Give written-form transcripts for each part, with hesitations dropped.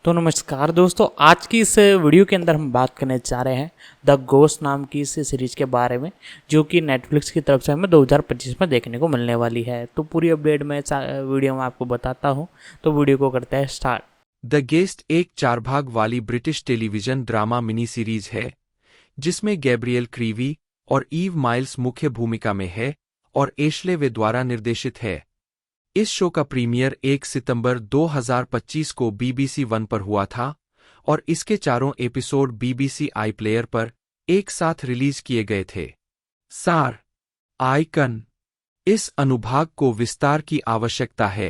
तो नमस्कार दोस्तों, आज की इस वीडियो के अंदर हम बात करने जा रहे हैं द घोस्ट नाम की इस सीरीज के बारे में, जो कि नेटफ्लिक्स की तरफ से हमें 2025 में देखने को मिलने वाली है। तो पूरी अपडेट मैं वीडियो में आपको बताता हूं, तो वीडियो को करते हैं स्टार्ट। द गेस्ट एक 4 भाग वाली British television drama mini series है जिसमें गैब्रियल क्रीवी और ईव माइल्स मुख्य भूमिका में है और एशले वे द्वारा निर्देशित है। इस शो का प्रीमियर 1 सितंबर 2025 को BBC वन पर हुआ था और इसके चारों एपिसोड BBC iPlayer पर एक साथ रिलीज किए गए थे। सार आइकन, इस अनुभाग को विस्तार की आवश्यकता है।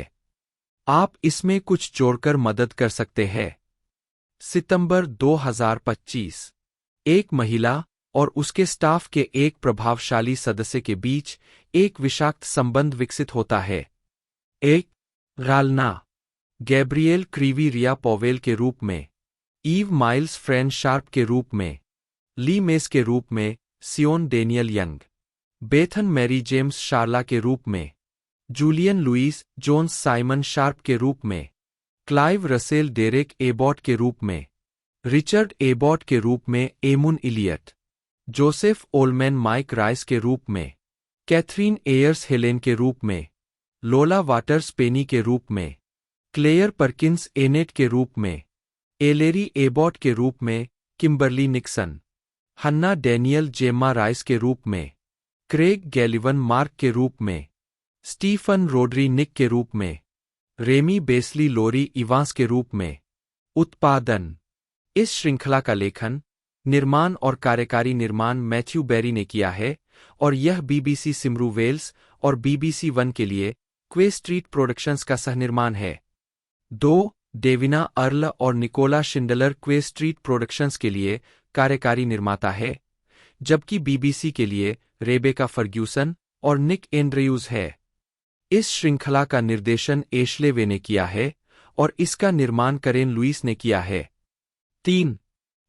आप इसमें कुछ जोड़कर मदद कर सकते हैं। सितंबर 2025, एक महिला और उसके स्टाफ के एक प्रभावशाली सदस्य के बीच एक विषाक्त संबंध विकसित होता है। एक गालना, गैब्रियल क्रीवी रिया पॉवेल के रूप में, ईव माइल्स फ्रैन शार्प के रूप में, ली मेस के रूप में Sion Daniel Young, Bethan Mary James Sharla के रूप में, Julian Lewis Jones Simon Sharp के रूप में, क्लाइव रसेल डेरेक एबॉट के रूप में, रिचर्ड एबॉट के रूप में एमुन इलियट, जोसेफ ओलमैन माइक राइस के रूप में, कैथरीन एयर्स हेलेन के रूप में, लोला वाटर्स पेनी के रूप में, क्लेयर परकिंस एनेट के रूप में, एलेरी एबॉट के रूप में किम्बरली निक्सन, हन्ना डैनियल जेम्मा राइस के रूप में, क्रेग गैलिवन मार्क के रूप में, स्टीफन रोड्री निक के रूप में, रेमी बेस्ली लोरी इवांस के रूप में। उत्पादन, इस श्रृंखला का लेखन, निर्माण और कार्यकारी निर्माण मैथ्यू बेरी ने किया है और यह BBC सिमरू वेल्स और BBC वन के लिए क्वे स्ट्रीट प्रोडक्शंस का सहनिर्माण है। 2. डेविना अर्ल और निकोला शिंडलर क्वे स्ट्रीट प्रोडक्शंस के लिए कार्यकारी निर्माता है, जबकि BBC के लिए रेबेका फर्ग्यूसन और निक एंड्रयूज है। इस श्रृंखला का निर्देशन एशले वे ने किया है और इसका निर्माण करेन लुइस ने किया है। 3.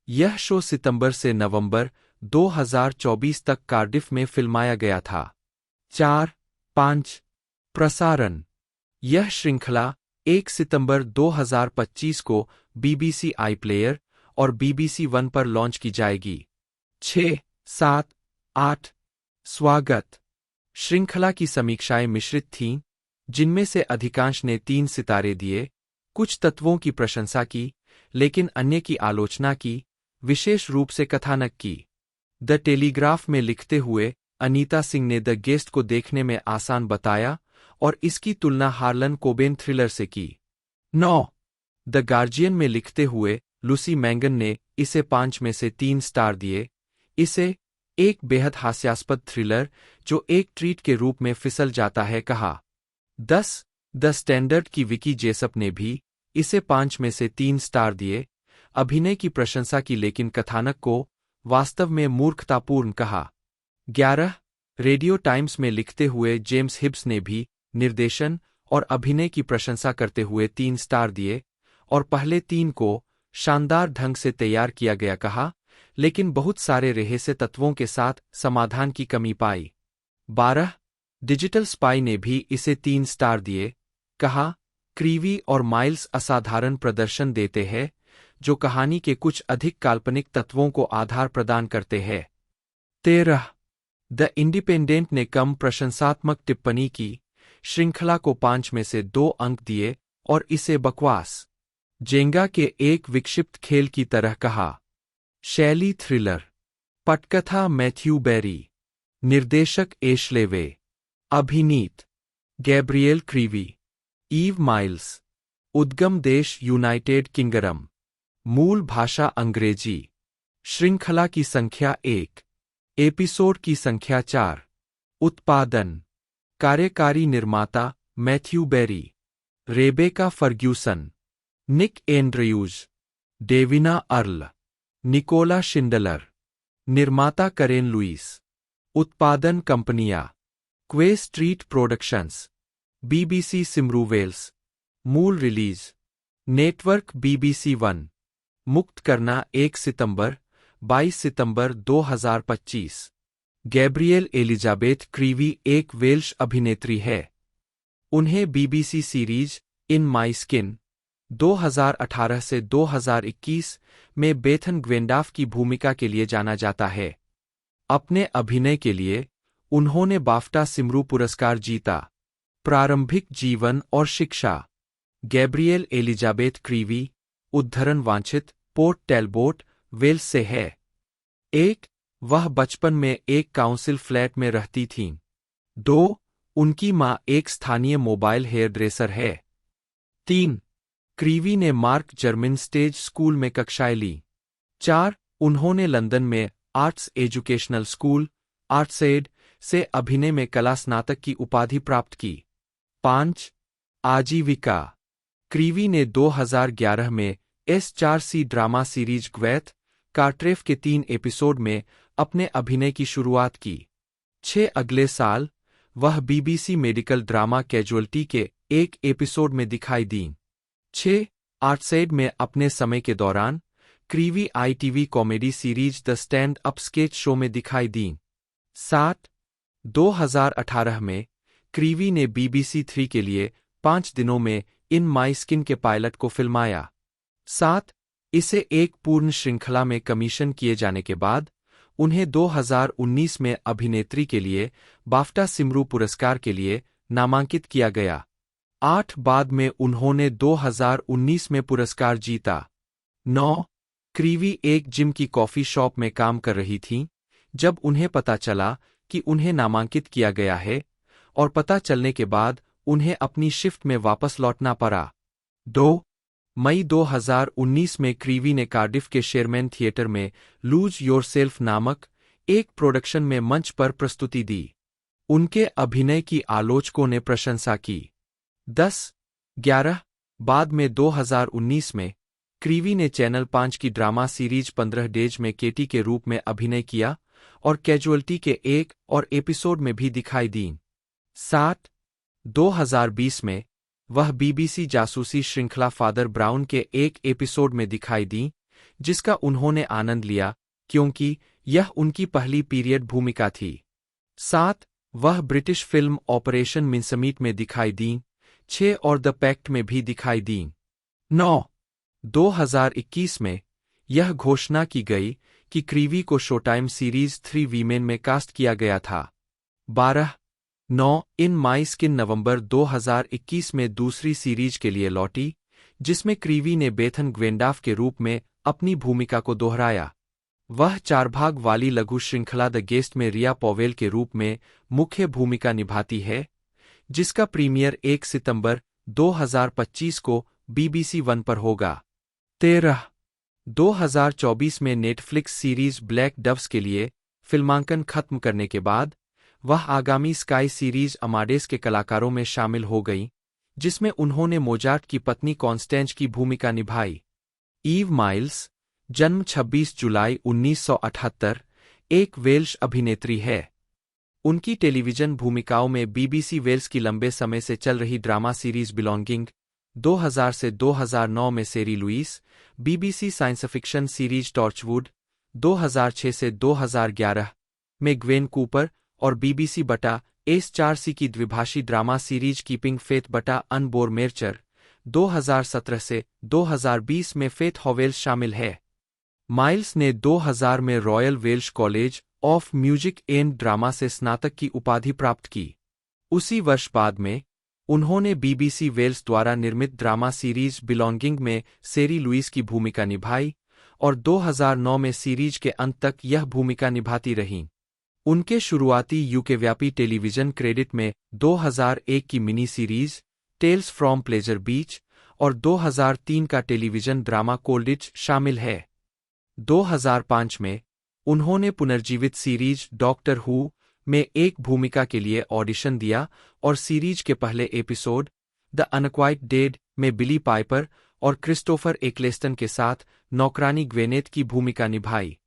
यह शो सितंबर से नवंबर 2024 तक कार्डिफ में फिल्माया गया था। 4. 5. प्रसारण, यह श्रृंखला 1 सितंबर 2025 को BBC iPlayer और BBC वन पर लॉन्च की जाएगी। 6, 7, 8। स्वागत, श्रृंखला की समीक्षाएं मिश्रित थीं, जिनमें से अधिकांश ने 3 सितारे दिए, कुछ तत्वों की प्रशंसा की, लेकिन अन्य की आलोचना की, विशेष रूप से कथानक की। द टेलीग्राफ में लिखते हुए अनीता सिंह ने द गेस्ट को देखने में आसान बताया और इसकी तुलना हार्लन कोबेन थ्रिलर से की। 9. द गार्जियन में लिखते हुए लूसी मैंगन ने इसे 5 में से 3 स्टार दिए, इसे एक बेहद हास्यास्पद थ्रिलर जो एक ट्रीट के रूप में फिसल जाता है कहा। 10. द स्टैंडर्ड की विकी जेसप ने भी इसे 5 में से 3 स्टार दिए, अभिनय की प्रशंसा की लेकिन कथानक को वास्तव में मूर्खतापूर्ण कहा। 11. रेडियो टाइम्स में लिखते हुए जेम्स हिब्स ने भी निर्देशन और अभिनय की प्रशंसा करते हुए 3 स्टार दिए और पहले 3 को शानदार ढंग से तैयार किया गया कहा, लेकिन बहुत सारे रहस्य तत्वों के साथ समाधान की कमी पाई। 12. डिजिटल स्पाई ने भी इसे 3 स्टार दिए, कहा, क्रीवी और माइल्स असाधारण प्रदर्शन देते हैं जो कहानी के कुछ अधिक काल्पनिक तत्वों को आधार प्रदान करते हैं। 13. द इंडिपेंडेंट ने कम प्रशंसात्मक टिप्पणी की, श्रृंखला को 5 में से 2 अंक दिए और इसे बकवास जेंगा के एक विक्षिप्त खेल की तरह कहा। शैली थ्रिलर, पटकथा मैथ्यू बेरी, निर्देशक एशले वे, अभिनीत गैब्रियल क्रीवी, ईव माइल्स, उद्गम देश यूनाइटेड किंगडम, मूल भाषा अंग्रेजी, श्रृंखला की संख्या 1, एपिसोड की संख्या 4। उत्पादन, कार्यकारी निर्माता Matthew Berry, Rebecca Ferguson, Nick Andrews, Davina Earl, Nicola Shindler, निर्माता करेन लुइस। उत्पादन कंपनियां, Quay Street Productions, BBC Cymru Wales. मूल रिलीज, नेटवर्क BBC वन। मुक्त करना 1 सितंबर 22 सितंबर 2025। गैब्रियल एलिजाबेथ क्रीवी एक वेल्श अभिनेत्री है। उन्हें BBC series in my skin, 2018 से 2021 में बेथन ग्वेंडाफ की भूमिका के लिए जाना जाता है। अपने अभिनय के लिए उन्होंने बाफ्टा सिमरू पुरस्कार जीता। प्रारंभिक जीवन और शिक्षा। गैब्रिएल एलिजाबेथ क्रीवी, उद्धरण वांछित, पोर्ट टैलबोट, वेल्स से है। 1. वह बचपन में एक काउंसिल फ्लैट में रहती थीं। 2. उनकी मां एक स्थानीय मोबाइल हेयर ड्रेसर है। 3. क्रीवी ने मार्क जर्मन स्टेज स्कूल में कक्षाएं ली। 4. उन्होंने लंदन में आर्ट्स एजुकेशनल स्कूल, आर्ट्सएड, से अभिनय में कला स्नातक की उपाधि प्राप्त की। 5. आजीविका। क्रीवी ने 2011 में S4C ड्रामा सीरीज ग्वैथ कार्ट्रेफ के 3 एपिसोड में अपने अभिनय की शुरुआत की। 6. अगले साल वह BBC मेडिकल ड्रामा कैजुअल्टी के एक एपिसोड में दिखाई दीं। 6. आर्ट्सएड में अपने समय के दौरान Krivi ITV comedy series the stand up sketch show में दिखाई दीं। 7. 2018 में क्रीवी ने BBC 3 के लिए 5 दिनों में इन माई स्किन के पायलट को फिल्माया। 7. इसे एक पूर्ण श्रृंखला में कमीशन किए जाने के बाद उन्हें 2019 में अभिनेत्री के लिए बाफ्टा सिमरू पुरस्कार के लिए नामांकित किया गया। 8. बाद में उन्होंने 2019 में पुरस्कार जीता। 9. क्रीवी एक जिम की कॉफी शॉप में काम कर रही थीं जब उन्हें पता चला कि उन्हें नामांकित किया गया है, और पता चलने के बाद उन्हें अपनी शिफ्ट में वापस लौटना पड़ा। 2. मई 2019 में क्रीवी ने कार्डिफ के शेरमैन थिएटर में लूज योरसेल्फ नामक एक प्रोडक्शन में मंच पर प्रस्तुति दी। उनके अभिनय की आलोचकों ने प्रशंसा की। 10. 11. बाद में 2019 में क्रीवी ने चैनल 5 की ड्रामा सीरीज 15 डेज में केटी के रूप में अभिनय किया और कैजुअल्टी के एक और एपिसोड में भी दिखाई दीं। 7. 2020 में वह BBC जासूसी श्रृंखला फादर ब्राउन के एक एपिसोड में दिखाई दीं, जिसका उन्होंने आनंद लिया क्योंकि यह उनकी पहली पीरियड भूमिका थी। 7. वह ब्रिटिश फिल्म ऑपरेशन मिन्समीट में दिखाई दीं। 6. और द पैक्ट में भी दिखाई दीं। 9. 2021 में यह घोषणा की गई कि क्रीवी को शोटाइम सीरीज 3 वीमेन में कास्ट किया गया था। 12. 9. इन माई स्किन नवंबर 2021 में दूसरी सीरीज के लिए लौटी, जिसमें क्रीवी ने बेथन ग्वेंडाफ के रूप में अपनी भूमिका को दोहराया। वह 4 भाग वाली लघु श्रृंखला द गेस्ट में रिया पॉवेल के रूप में मुख्य भूमिका निभाती है, जिसका प्रीमियर 1 सितंबर 2025 को BBC 1 पर होगा। 13. 2024 में नेटफ्लिक्स सीरीज ब्लैक डव्स के लिए फिल्मांकन खत्म करने के बाद वह आगामी स्काई सीरीज अमाडेस के कलाकारों में शामिल हो गईं, जिसमें उन्होंने मोजार्ट की पत्नी कॉन्स्टेंज की भूमिका निभाई। ईव माइल्स, जन्म 26 जुलाई 1978, एक वेल्श अभिनेत्री है। उनकी टेलीविजन भूमिकाओं में BBC वेल्स की लंबे समय से चल रही ड्रामा सीरीज बिलोंगिंग, 2000 से 2009 में Ceri Lewis, BBC science fiction series Torchwood, 2006 से 2011 में ग्वेन कूपर, और BBC बटा S4C की द्विभाषी ड्रामा सीरीज कीपिंग फेथ बटा अनबोर मेरचर, 2017 से 2020 में फेथ हॉवेल्स शामिल है। माइल्स ने 2000 में royal Welsh college of music and drama से स्नातक की उपाधि प्राप्त की। उसी वर्ष बाद में उन्होंने BBC वेल्स द्वारा निर्मित ड्रामा सीरीज बिलोंगिंग में सेरी लुइस की भूमिका निभाई, और 2009 में सीरीज के अंत तक यह भूमिका निभाती रहीं। उनके शुरुआती यूकेव्यापी टेलीविजन क्रेडिट में 2001 की mini series Tales from Pleasure Beach और 2003 का टेलीविजन ड्रामा कोल्डिच शामिल है। 2005 में उन्होंने पुनर्जीवित सीरीज डॉक्टर हू में एक भूमिका के लिए ऑडिशन दिया और सीरीज के पहले एपिसोड द अनक्वाइट डेड में बिली पाइपर और क्रिस्टोफर एक्लेस्टन के साथ नौकरानी ग्वेनेथ की भूमिका निभाई।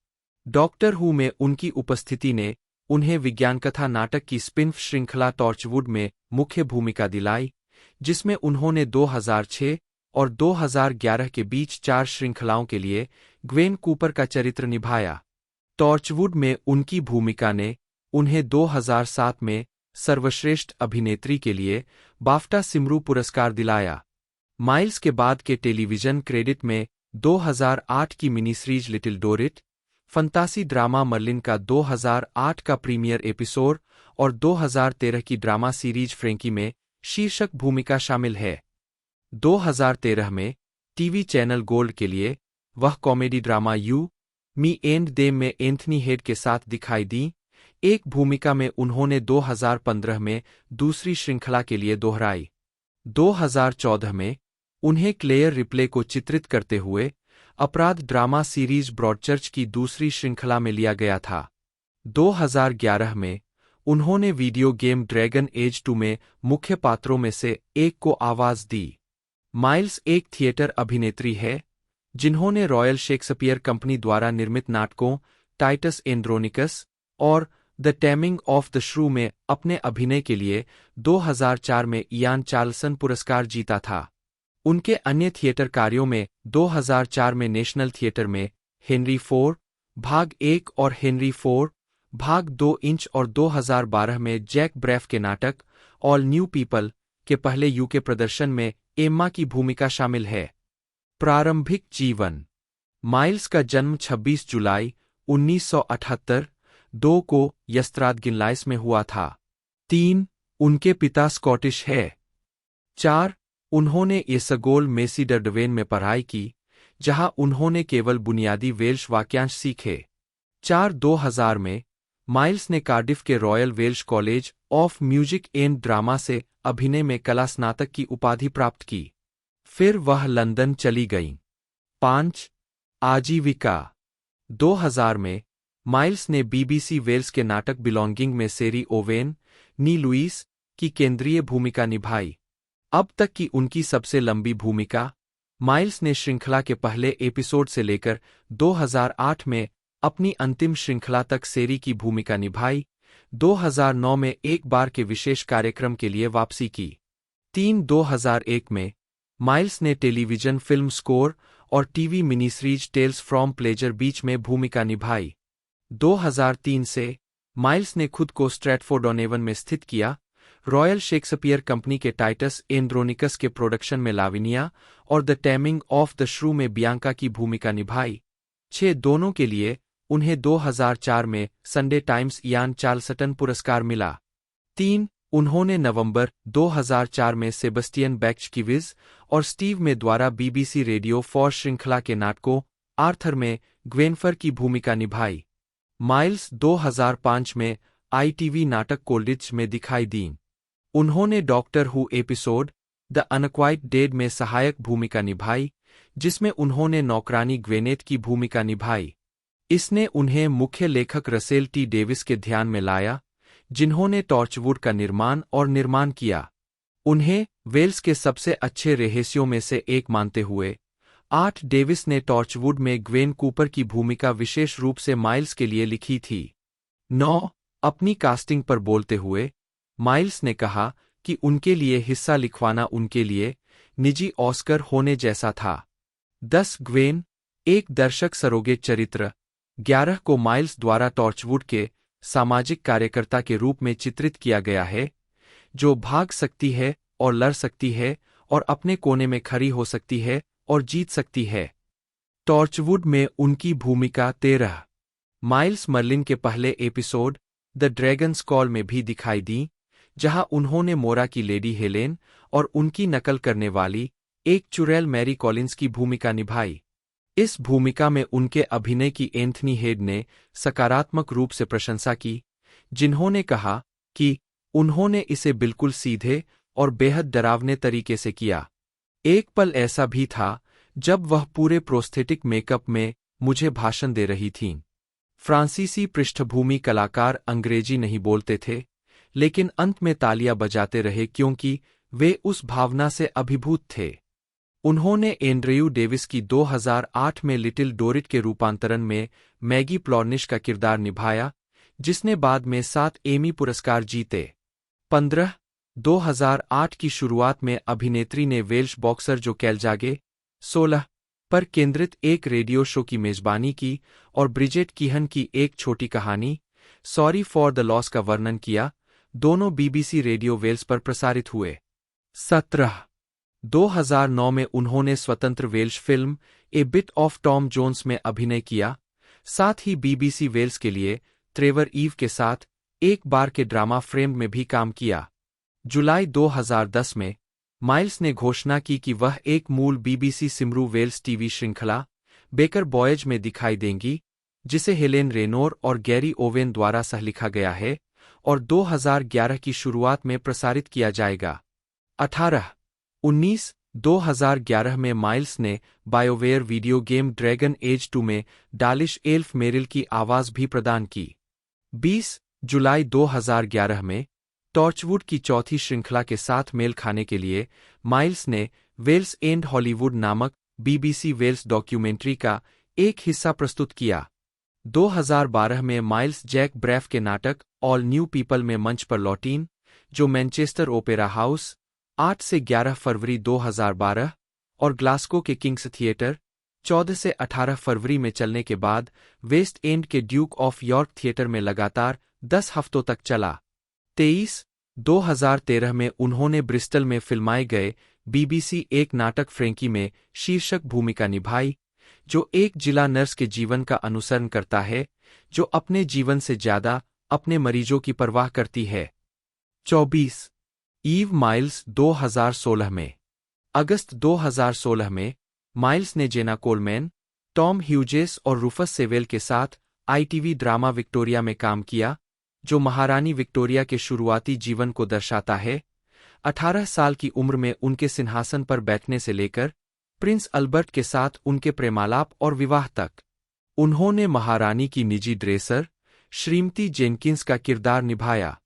डॉक्टर हू में उनकी उपस्थिति ने उन्हें विज्ञानकथा नाटक की स्पिन-ऑफ श्रृंखला टॉर्चवुड में मुख्य भूमिका दिलाई, जिसमें उन्होंने 2006 और 2011 के बीच 4 श्रृंखलाओं के लिए ग्वेन कूपर का चरित्र निभाया। टॉर्चवुड में उनकी भूमिका ने उन्हें 2007 में सर्वश्रेष्ठ अभिनेत्री के लिए बाफ्टा सिमरू पुरस्कार दिलाया। माइल्स के बाद के टेलीविजन क्रेडिट में 2008 की मिनी सीरीज लिटिल डोरिट, फंतासी ड्रामा मर्लिन का 2008 का प्रीमियर एपिसोड और 2013 की ड्रामा सीरीज फ्रेंकी में शीर्षक भूमिका शामिल है। 2013 में टीवी चैनल गोल्ड के लिए वह comedy drama you me and them में एंथनी हेड के साथ दिखाई दी। एक भूमिका में उन्होंने 2015 में दूसरी श्रृंखला के लिए दोहराई। 2014 में उन्हें क्लेयर रिप्ले को चित्रित करते हुए अपराध ड्रामा सीरीज ब्रॉडचर्च की दूसरी श्रृंखला में लिया गया था। 2011 में उन्होंने वीडियो गेम ड्रैगन एज 2 में मुख्य पात्रों में से एक को आवाज दी। माइल्स एक थिएटर अभिनेत्री है जिन्होंने रॉयल शेक्सपियर कंपनी द्वारा निर्मित नाटकों टाइटस एंड्रोनिकस और द टैमिंग ऑफ द श्रू में अपने अभिनय के लिए 2004 में इयान चार्ल्सन पुरस्कार जीता था। उनके अन्य थिएटर कार्यों में 2004 में नेशनल थिएटर में हेनरी 4 भाग 1 और हेनरी 4 भाग 2 इंच और 2012 में जैक ब्रैफ के नाटक ऑल न्यू पीपल के पहले यूके प्रदर्शन में एम्मा की भूमिका शामिल है। प्रारंभिक जीवन। माइल्स का जन्म 26 जुलाई 1978 2 को यस्त्रादगिनलाइस में हुआ था। 3 उनके पिता स्कॉटिश है। 4 उन्होंने येसगोल मेसीडरडवेन में पढ़ाई की जहां उन्होंने केवल बुनियादी वेल्श वाक्यांश सीखे। 4 2000 में माइल्स ने कार्डिफ के royal Welsh college of music and drama से अभिनय में कला स्नातक की उपाधि प्राप्त की। फिर वह लंदन चली गईं। 5 आजीविका। 2000 में माइल्स ने बीबीसी वेल्स के नाटक बिलोंगिंग में सेरी ओवेन नी लुईस की केंद्रीय भूमिका निभाई। अब तक की उनकी सबसे लंबी भूमिका। माइल्स ने श्रृंखला के पहले एपिसोड से लेकर 2008 में अपनी अंतिम श्रृंखला तक सेरी की भूमिका निभाई। 2009 में एक बार के विशेष कार्यक्रम के लिए वापसी की। 3 2001 में माइल्स ने टेलीविजन फिल्म स्कोर और TV mini series Tales from Pleasure Beach में भूमिका निभाई। 2003 से माइल्स ने खुद को स्ट्रैटफोर्ड-ऑन-एवन में स्थित किया। रॉयल शेक्सपियर कंपनी के टाइटस एंड्रोनिकस के प्रोडक्शन में लाविनिया और द टैमिंग ऑफ द श्रू में बियांका की भूमिका निभाई। 6 दोनों के लिए उन्हें 2004 में संडे टाइम्स इयान चार्ल्सन पुरस्कार मिला। 3 उन्होंने नवंबर 2004 में सेबस्टियन बैक्चकीविज और स्टीव में द्वारा बीबीसी रेडियो 4 श्रृंखला के नाटकों आर्थर में ग्वेनफर की भूमिका निभाई। माइल्स 2005 में आईटीवी नाटक कोल्डिच में दिखाई दीं। उन्होंने doctor who episode the unquiet dead में सहायक भूमिका निभाई जिसमें उन्होंने नौकरानी ग्वेनेट की भूमिका निभाई। इसने उन्हें मुख्य लेखक रसेल टी डेविस के ध्यान में लाया जिन्होंने टॉर्चवुड का निर्माण किया। उन्हें वेल्स के सबसे अच्छे रहस्यों में से एक मानते हुए 8 डेविस ने टॉर्चवुड में ग्वेन कूपर की भूमिका विशेष रूप से माइल्स के लिए लिखी थी। 9 अपनी कास्टिंग पर बोलते हुए माइल्स ने कहा कि उनके लिए हिस्सा लिखवाना उनके लिए निजी ऑस्कर होने जैसा था। 10 ग्वेन एक दर्शक सरोगेट चरित्र। 11 को माइल्स द्वारा टॉर्चवुड के सामाजिक कार्यकर्ता के रूप में चित्रित किया गया है जो भाग सकती है और लड़ सकती है और अपने कोने में खड़ी हो सकती है और जीत सकती है। टॉर्चवुड में उनकी भूमिका 13 माइल्स मर्लिन के पहले एपिसोड द ड्रैगन्स कॉल में भी दिखाई दी जहां उन्होंने मोरा की लेडी हेलेन और उनकी नकल करने वाली एक चुड़ैल मैरी कॉलिंस की भूमिका निभाई। इस भूमिका में उनके अभिनय की एंथनी हेड ने सकारात्मक रूप से प्रशंसा की जिन्होंने कहा कि उन्होंने इसे बिल्कुल सीधे और बेहद डरावने तरीके से किया। एक पल ऐसा भी था जब वह पूरे प्रोस्थेटिक मेकअप में मुझे भाषण दे रही थीं। फ्रांसीसी पृष्ठभूमि कलाकार अंग्रेजी नहीं बोलते थे लेकिन अंत में तालियां बजाते रहे क्योंकि वे उस भावना से अभिभूत थे। उन्होंने एंड्रयू डेविस की 2008 में लिटिल डोरिट के रूपांतरण में मैगी प्लॉर्निश का किरदार निभाया जिसने बाद में 7 एमी पुरस्कार जीते। 15 2008 की शुरुआत में अभिनेत्री ने वेल्श बॉक्सर जो कैलजागे 16 पर केंद्रित एक रेडियो शो की मेजबानी की और ब्रिजेट कीहन की एक छोटी कहानी सॉरी फॉर द लॉस का वर्णन किया। दोनों बीबीसी रेडियो वेल्स पर प्रसारित हुए। 17 2009 में उन्होंने स्वतंत्र Welsh film a bit of Tom Jones में अभिनय किया। साथ ही बीबीसी वेल्स के लिए ट्रेवर ईव के साथ एक बार के ड्रामा फ्रेम में भी काम किया। जुलाई 2010 में माइल्स ने घोषणा की कि वह एक मूल बीबीसी सिमरू वेल्स टीवी श्रृंखला बेकर बॉयज में दिखाई देंगी, जिसे हेलेन रेनोर और गैरी ओवेन द्वारा सहलिखा गया है और 2011 की शुरुआत में प्रसारित किया जाएगा। 2011 में माइल्स ने बायोवेयर वीडियो गेम ड्रैगन एज 2 में डालिश एल्फ मेरिल की आवाज भी प्रदान की। 20 जुलाई 2011 में टॉर्चवुड की चौथी श्रृंखला के साथ मेल खाने के लिए माइल्स ने वेल्स एंड हॉलीवुड नामक बीबीसी वेल्स डॉक्यूमेंट्री का एक हिस्सा प्रस्तुत किया। 2012 में माइल्स जैक ब्रैफ के नाटक ऑल न्यू पीपल में मंच पर लौटीं, जो मैनचेस्टर ओपेरा हाउस 8 से 11 फरवरी 2012 और ग्लासगो के किंग्स थिएटर 14 से 18 फरवरी में चलने के बाद वेस्ट एंड के ड्यूक ऑफ यॉर्क थिएटर में लगातार 10 हफ्तों तक चला। 2013 में उन्होंने ब्रिस्टल में फिल्माए गए बीबीसी एक नाटक फ्रेंकी में शीर्षक भूमिका निभाई, जो एक जिला नर्स के जीवन का अनुसरण करता है जो अपने जीवन से ज्यादा अपने मरीजों की परवाह करती है। 24 ईव माइल्स 2016 में अगस्त 2016 में माइल्स ने जेना कोलमैन, टॉम ह्यूजेस और रूफस सेवेल के साथ आईटीवी ड्रामा विक्टोरिया में काम किया, जो महारानी विक्टोरिया के शुरुआती जीवन को दर्शाता है। 18 साल की उम्र में उनके सिंहासन पर बैठने से लेकर प्रिंस अल्बर्ट के साथ उनके प्रेमालाप और विवाह तक। उन्होंने महारानी की निजी ड्रेसर श्रीमती जेनकिंस का किरदार निभाया।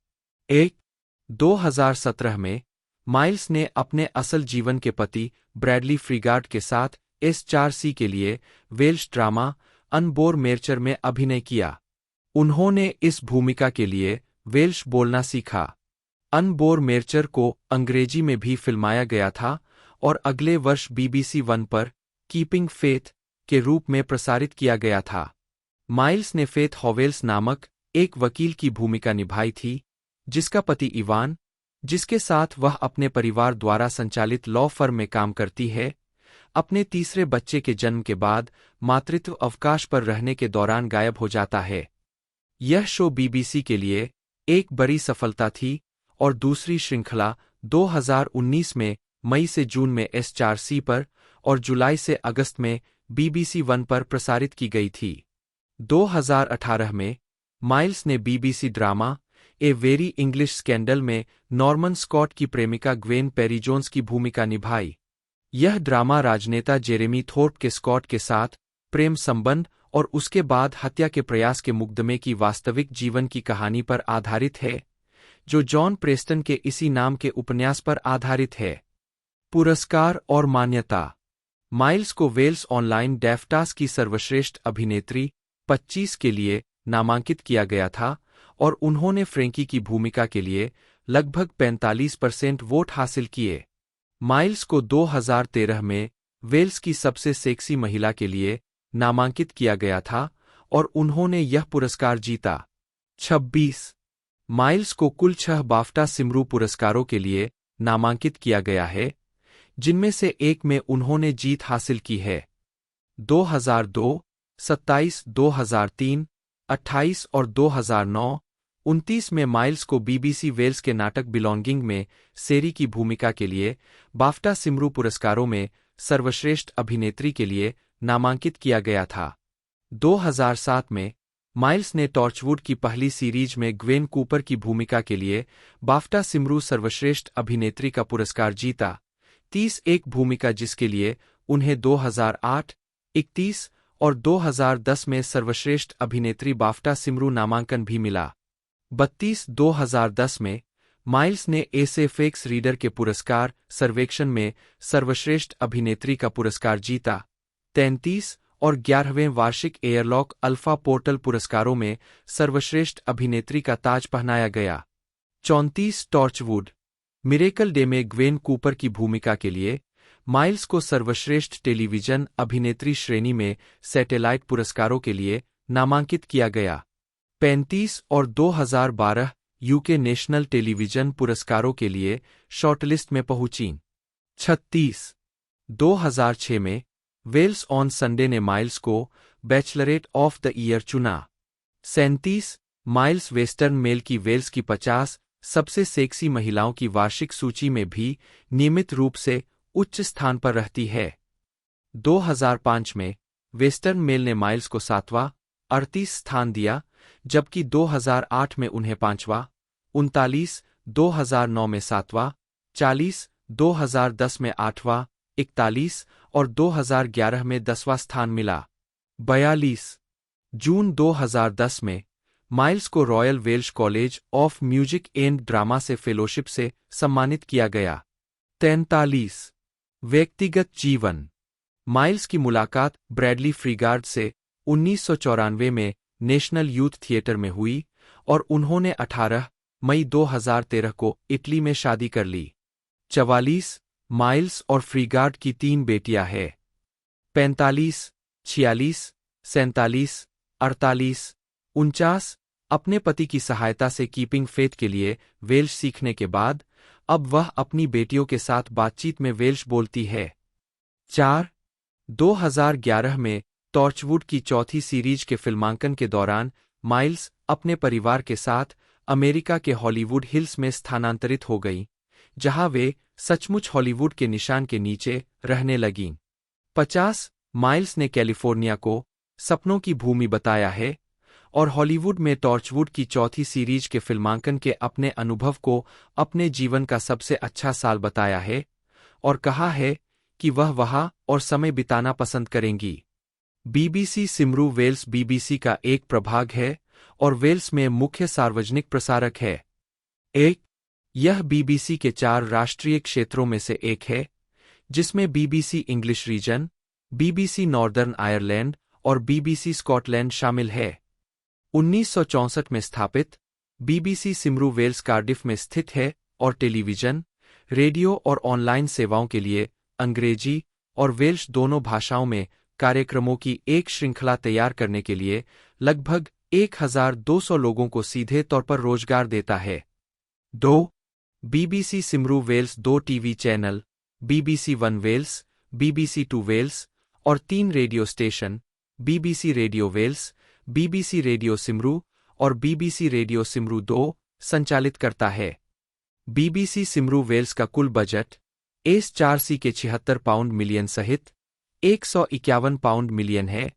2017 में माइल्स ने अपने असल जीवन के पति ब्रैडली फ्रीगार्ड के साथ S4C के लिए वेल्श ड्रामा अनबोर मेर्चर में अभिनय किया। उन्होंने इस भूमिका के लिए वेल्श बोलना सीखा। अनबोर मेर्चर को अंग्रेजी में भी फिल्माया गया था और अगले वर्ष BBC वन पर कीपिंग फेथ के रूप में प्रसारित किया गया था। माइल्स ने फेथ हॉवेल्स नामक एक वकील की भूमिका निभाई थी, जिसका पति इवान, जिसके साथ वह अपने परिवार द्वारा संचालित लॉ फर्म में काम करती है, अपने तीसरे बच्चे के जन्म के बाद मातृत्व अवकाश पर रहने के दौरान गायब हो जाता है। यह शो BBC के लिए एक बड़ी सफलता थी और दूसरी श्रृंखला 2019 में मई से जून में S4C पर और जुलाई से अगस्त में BBC वन पर प्रसारित की गई थी। 2018 में माइल्स ने BBC drama a very English scandal में नॉर्मन स्कॉट की प्रेमिका ग्वेन पेरी जोन्स की भूमिका निभाई। यह ड्रामा राजनेता जेरेमी थोर्प के स्कॉट के साथ प्रेम संबंध और उसके बाद हत्या के प्रयास के मुकदमे की वास्तविक जीवन की कहानी पर आधारित है, जो जॉन प्रेस्टन के इसी नाम के उपन्यास पर आधारित है। पुरस्कार और मान्यता। माइल्स को वेल्स ऑनलाइन डैफ्टास की सर्वश्रेष्ठ अभिनेत्री 25 के लिए नामांकित किया गया था और उन्होंने फ्रेंकी की भूमिका के लिए लगभग 45% वोट हासिल किए। माइल्स को 2013 में वेल्स की सबसे सेक्सी महिला के लिए नामांकित किया गया था और उन्होंने यह पुरस्कार जीता। 26 माइल्स को कुल 6 बाफ्टा सिमरू पुरस्कारों के लिए नामांकित किया गया है, जिनमें से एक में उन्होंने जीत हासिल की है। 2002, 27, 2003, 28 और 2009, 29 में माइल्स को BBC वेल्स के नाटक बिलोंगिंग में सेरी की भूमिका के लिए बाफ्टा सिमरू पुरस्कारों में सर्वश्रेष्ठ अभिनेत्री के लिए नामांकित किया गया था। 2007 में माइल्स ने टॉर्चवुड की पहली सीरीज में ग्वेन कूपर की भूमिका के लिए बाफ्टा सिमरू सर्वश्रेष्ठ अभिनेत्री का पुरस्कार जीता। 30 एक भूमिका जिसके लिए उन्हें 2008, 31 और 2010 में सर्वश्रेष्ठ अभिनेत्री बाफ्टा सिमरू नामांकन भी मिला। 32 2010 में माइल्स ने एसएफएक्स रीडर के पुरस्कार सर्वेक्षण में सर्वश्रेष्ठ अभिनेत्री का पुरस्कार जीता। 33 और 11वें वार्षिक एयरलॉक अल्फा पोर्टल पुरस्कारों में सर्वश्रेष्ठ अभिनेत्री का ताज पहनाया गया। 34 टॉर्चवुड मिरेकल डे में ग्वेन कूपर की भूमिका के लिए माइल्स को सर्वश्रेष्ठ टेलीविजन अभिनेत्री श्रेणी में सैटेलाइट पुरस्कारों के लिए नामांकित किया गया। 35 और 2012 यूके नेशनल टेलीविजन पुरस्कारों के लिए शॉर्टलिस्ट में पहुंचीं। 36 2006 में वेल्स ऑन संडे ने माइल्स को बैचलरेट ऑफ द ईयर चुना। 37 माइल्स वेस्टर्न मेल की वेल्स की 50 सबसे सेक्सी महिलाओं की वार्षिक सूची में भी नियमित रूप से उच्च स्थान पर रहती है। 2005 में वेस्टर्न मेल ने माइल्स को 7वां 38 स्थान दिया, जबकि 2008 में उन्हें 5वां 39, 2009 में 7वां 40, 2010 में 8वां 41 और 2011 में 10वां स्थान मिला। 42 जून 2010 में माइल्स को royal Welsh college of music and drama से फेलोशिप से सम्मानित किया गया। 43 व्यक्तिगत जीवन। माइल्स की मुलाकात ब्रैडली फ्रीगार्ड से 1994 में नेशनल यूथ थिएटर में हुई और उन्होंने 18 मई 2013 को इटली में शादी कर ली। 44 माइल्स और फ्रीगार्ड की 3 बेटियां हैं। 45, 46, 47, 48, 49 अपने पति की सहायता से कीपिंग फेथ के लिए वेल्श सीखने के बाद अब वह अपनी बेटियों के साथ बातचीत में वेल्श बोलती है। 4 2011 में टॉर्चवुड की चौथी सीरीज के फिल्मांकन के दौरान माइल्स अपने परिवार के साथ अमेरिका के हॉलीवुड हिल्स में स्थानांतरित हो गईं, जहां वे सचमुच हॉलीवुड के निशान के नीचे रहने लगीं। 50 माइल्स ने कैलिफोर्निया को सपनों की भूमि बताया है और हॉलीवुड में टॉर्चवुड की चौथी सीरीज के फिल्मांकन के अपने अनुभव को अपने जीवन का सबसे अच्छा साल बताया है और कहा है कि वह वहां और समय बिताना पसंद करेंगी। बीबीसी सिमरू वेल्स बीबीसी का एक प्रभाग है और वेल्स में मुख्य सार्वजनिक प्रसारक है। यह बीबीसी के 4 राष्ट्रीय क्षेत्रों में से एक है, जिसमें BBC English region, BBC Northern Ireland और बीबीसी स्कॉटलैंड शामिल है। 1964 में स्थापित, बीबीसी सिमरू वेल्स कार्डिफ में स्थित है और टेलीविजन, रेडियो और ऑनलाइन सेवाओं के लिए अंग्रेजी और वेल्श दोनों भाषाओं में कार्यक्रमों की एक श्रृंखला तैयार करने के लिए लगभग 1200 लोगों को सीधे तौर पर रोजगार देता है। 2 BBC Cymru Wales 2 TV channel, BBC 1 Wales, BBC 2 Wales और 3 radio station, BBC radio Wales, BBC radio Cymru और बीबीसी रेडियो सिमरू 2 संचालित करता है। बीबीसी सिमरू वेल्स का कुल बजट S4C के 76 पाउंड मिलियन सहित 151 पाउंड मिलियन है,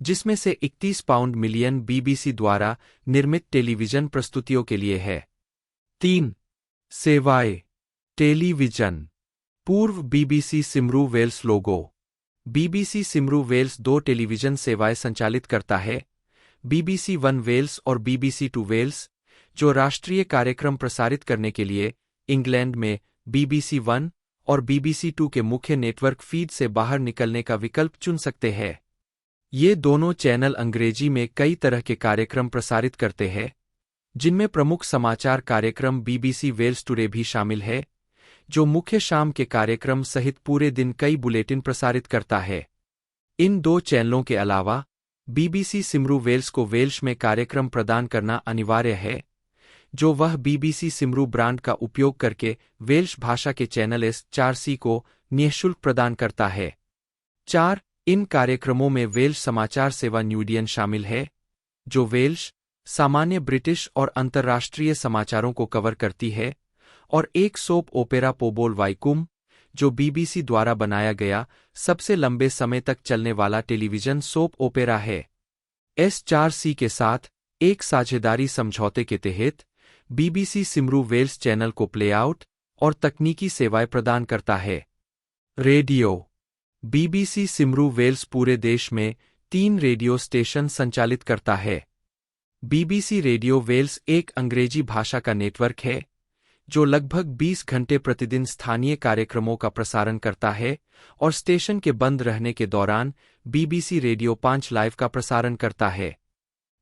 जिसमें से 31 पाउंड मिलियन बीबीसी द्वारा निर्मित टेलीविजन प्रस्तुतियों के लिए है। 3 सेवाएं। टेलीविजन। पूर्व बीबीसी सिमरू वेल्स लोगो। बीबीसी सिमरू वेल्स 2 टेलीविजन सेवाएं संचालित करता है, बीबीसी 1 वेल्स और बीबीसी 2 वेल्स, जो राष्ट्रीय कार्यक्रम प्रसारित करने के लिए इंग्लैंड में बीबीसी 1 और बीबीसी 2 के मुख्य नेटवर्क फीड से बाहर निकलने का विकल्प चुन सकते हैं। ये दोनों चैनल अंग्रेजी में कई तरह के कार्यक्रम प्रसारित करते हैं, जिनमें प्रमुख समाचार कार्यक्रम बीबीसी वेल्स टुडे भी शामिल है, जो मुख्य शाम के कार्यक्रम सहित पूरे दिन कई बुलेटिन प्रसारित करता है। इन 2 चैनलों के अलावा बीबीसी सिमरू वेल्स को वेल्श में कार्यक्रम प्रदान करना अनिवार्य है, जो वह बीबीसी सिमरू ब्रांड का उपयोग करके वेल्श भाषा के चैनल S4C को निःशुल्क प्रदान करता है। 4 इन कार्यक्रमों में वेल्श समाचार सेवा न्यूडियन शामिल है, जो वेल्श, सामान्य ब्रिटिश और अंतर्राष्ट्रीय समाचारों को कवर करती है, और एक सोप ओपेरा पोबोल वाइकुम, जो बीबीसी द्वारा बनाया गया सबसे लंबे समय तक चलने वाला टेलीविजन सोप ओपेरा है। S4C के साथ एक साझेदारी समझौते के तहत बीबीसी सिमरू वेल्स चैनल को प्लेआउट और तकनीकी सेवाएं प्रदान करता है। रेडियो। बीबीसी सिमरू वेल्स पूरे देश में 3 रेडियो स्टेशन संचालित करता है। बीबीसी रेडियो वेल्स एक अंग्रेजी भाषा का नेटवर्क है, जो लगभग 20 घंटे प्रतिदिन स्थानीय कार्यक्रमों का प्रसारण करता है और स्टेशन के बंद रहने के दौरान बीबीसी रेडियो 5 लाइव का प्रसारण करता है।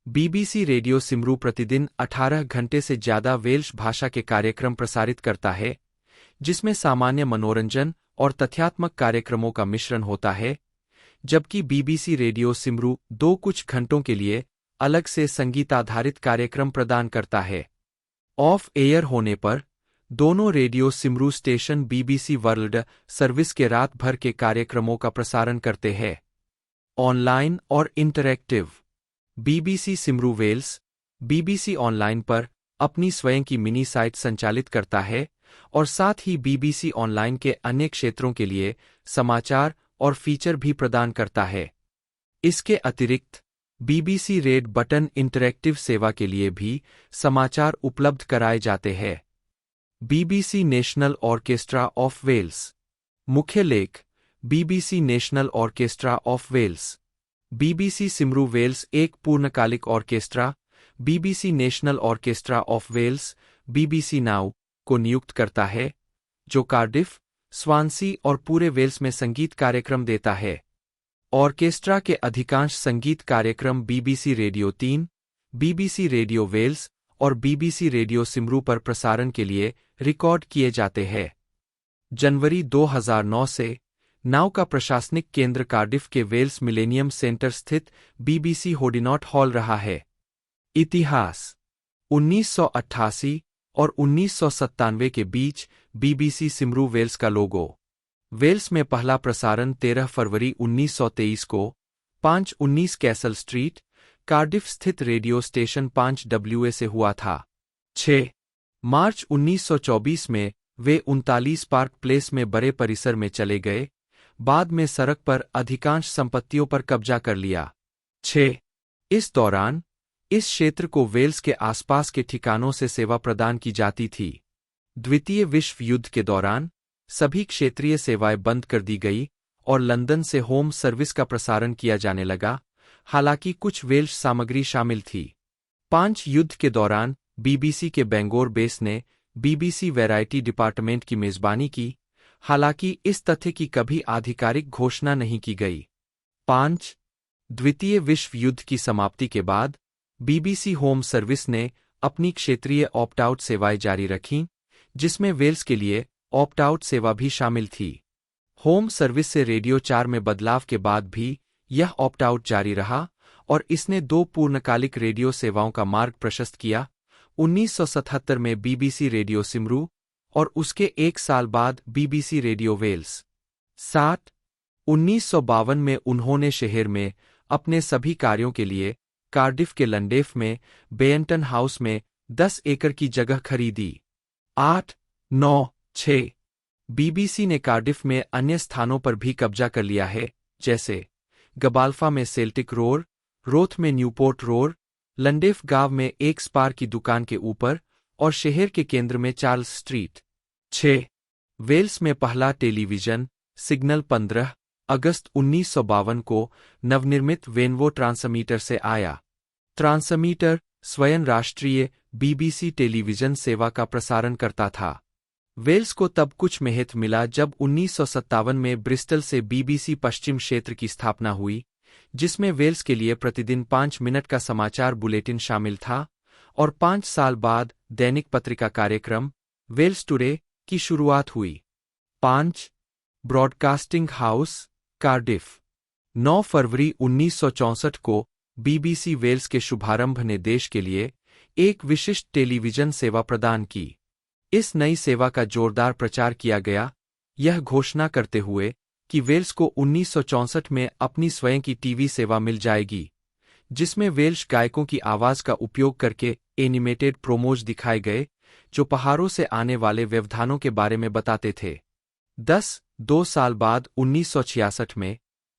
बीबीसी रेडियो सिमरू प्रतिदिन 18 घंटे से ज्यादा वेल्श भाषा के कार्यक्रम प्रसारित करता है, जिसमें सामान्य मनोरंजन और तथ्यात्मक कार्यक्रमों का मिश्रण होता है, जबकि बीबीसी रेडियो सिमरू 2 कुछ घंटों के लिए अलग से संगीताधारित कार्यक्रम प्रदान करता है। ऑफ एयर होने पर दोनों radio Cymru station BBC World Service के रात भर के कार्यक्रमों का प्रसारण करते हैं। ऑनलाइन और interactive. BBC Cymru Wales BBC online पर अपनी स्वयं की मिनी साइट संचालित करता है और साथ ही बीबीसी ऑनलाइन के अन्य क्षेत्रों के लिए समाचार और फीचर भी प्रदान करता है। इसके अतिरिक्त बीबीसी रेड बटन इंटरैक्टिव सेवा के लिए भी समाचार उपलब्ध कराए जाते हैं। BBC national orchestra of Wales. मुख्य लेख। BBC national orchestra of Wales. BBC Cymru Wales एक पूर्णकालिक orchestra BBC national orchestra of Wales BBC Now को नियुक्त करता है, जो कार्डिफ, स्वानसी और पूरे वेल्स में संगीत कार्यक्रम देता है। ऑर्केस्ट्रा के अधिकांश संगीत कार्यक्रम BBC radio 3, BBC radio Wales और बीबीसी रेडियो सिमरू पर प्रसारण के लिए रिकॉर्ड किए जाते हैं। जनवरी 2009 से नाउ का प्रशासनिक केंद्र कार्डिफ के वेल्स मिलेनियम सेंटर स्थित बीबीसी होडिनॉट हॉल रहा है। इतिहास। 1988 और 1997 के बीच बीबीसी सिमरू वेल्स का लोगो। वेल्स में पहला प्रसारण 13 फरवरी 1923 को 519 कैसल स्ट्रीट, कार्डिफ स्थित रेडियो स्टेशन 5WA से हुआ था। 6 मार्च 1924 में वे 39 पार्क प्लेस में बड़े परिसर में चले गए, बाद में सड़क पर अधिकांश संपत्तियों पर कब्जा कर लिया। 6 इस दौरान इस क्षेत्र को वेल्स के आसपास के ठिकानों से सेवा प्रदान की जाती थी। द्वितीय विश्व युद्ध के दौरान सभी क्षेत्रीय सेवाएं बंद कर दी गई और लंदन से होम सर्विस का प्रसारण किया जाने लगा, हालांकि कुछ वेल्श सामग्री शामिल थी। 5 युद्ध के दौरान बीबीसी के बेंगोर बेस ने बीबीसी वैरायटी डिपार्टमेंट की मेजबानी की, हालांकि इस तथ्य की कभी आधिकारिक घोषणा नहीं की गई। 5 द्वितीय विश्व युद्ध की समाप्ति के बाद बीबीसी होम सर्विस ने अपनी क्षेत्रीय ऑप्ट आउट सेवाएं जारी रखीं, जिसमें वेल्स के लिए ऑप्ट आउट सेवा भी शामिल थी। होम सर्विस से रेडियो 4 में बदलाव के बाद भी यह ऑप्ट आउट जारी रहा और इसने 2 पूर्णकालिक रेडियो सेवाओं का मार्ग प्रशस्त किया, 1977 में बीबीसी रेडियो सिमरू और उसके 1 साल बाद बीबीसी रेडियो वेल्स। 7 1952 में उन्होंने शहर में अपने सभी कार्यों के लिए कार्डिफ के लंडेफ में बेयंटन हाउस में 10 एकड़ की जगह खरीदी। 8 9 6 बीबीसी ने कार्डिफ में अन्य स्थानों पर भी कब्जा कर लिया है, जैसे गबाल्फा में सेल्टिक रोड, रोथ में न्यूपोर्ट रोड, लंडेफ गांव में एक स्पार की दुकान के ऊपर और शहर के केंद्र में चार्ल्स स्ट्रीट। 6 वेल्स में पहला टेलीविजन सिग्नल 15 अगस्त 1952 को नवनिर्मित वेनवो ट्रांसमीटर से आया। ट्रांसमीटर स्वयं राष्ट्रीय बीबीसी टेलीविजन सेवा का प्रसारण करता था। वेल्स को तब कुछ महत्व मिला जब 1957 में ब्रिस्टल से बीबीसी पश्चिम क्षेत्र की स्थापना हुई, जिसमें वेल्स के लिए प्रतिदिन 5 मिनट का समाचार बुलेटिन शामिल था, और 5 साल बाद दैनिक पत्रिका कार्यक्रम वेल्स टुडे की शुरुआत हुई। 5 ब्रॉडकास्टिंग हाउस कार्डिफ। 9 फरवरी 1964 को बीबीसी वेल्स के शुभारंभ ने देश के लिए एक विशिष्ट टेलीविजन सेवा प्रदान की। इस नई सेवा का जोरदार प्रचार किया गया, यह घोषणा करते हुए कि वेल्स को 1964 में अपनी स्वयं की टीवी सेवा मिल जाएगी, जिसमें वेल्श गायकों की आवाज का उपयोग करके एनिमेटेड प्रोमोज दिखाए गए, जो पहाड़ों से आने वाले व्यवधानों के बारे में बताते थे। 2 साल बाद 1966 में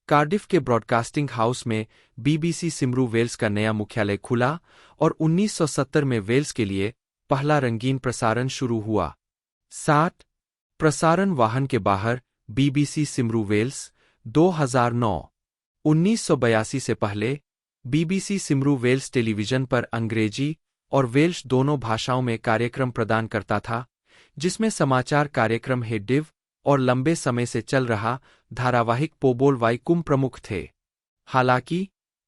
कार्डिफ के ब्रॉडकास्टिंग हाउस में बीबीसी सिमरू वेल्स का नया मुख्यालय खुला और 1970 में वेल्स के लिए पहला रंगीन प्रसारण शुरू हुआ। 7 प्रसारण वाहन के बाहर बीबीसी सिमरू वेल्स। 2009 1982 से पहले बीबीसी सिमरू वेल्स टेलीविजन पर अंग्रेजी और वेल्श दोनों भाषाओं में कार्यक्रम प्रदान करता था, जिसमें समाचार कार्यक्रम हेडिव और लंबे समय से चल रहा धारावाहिक पोबोल वाइकुम प्रमुख थे। हालांकि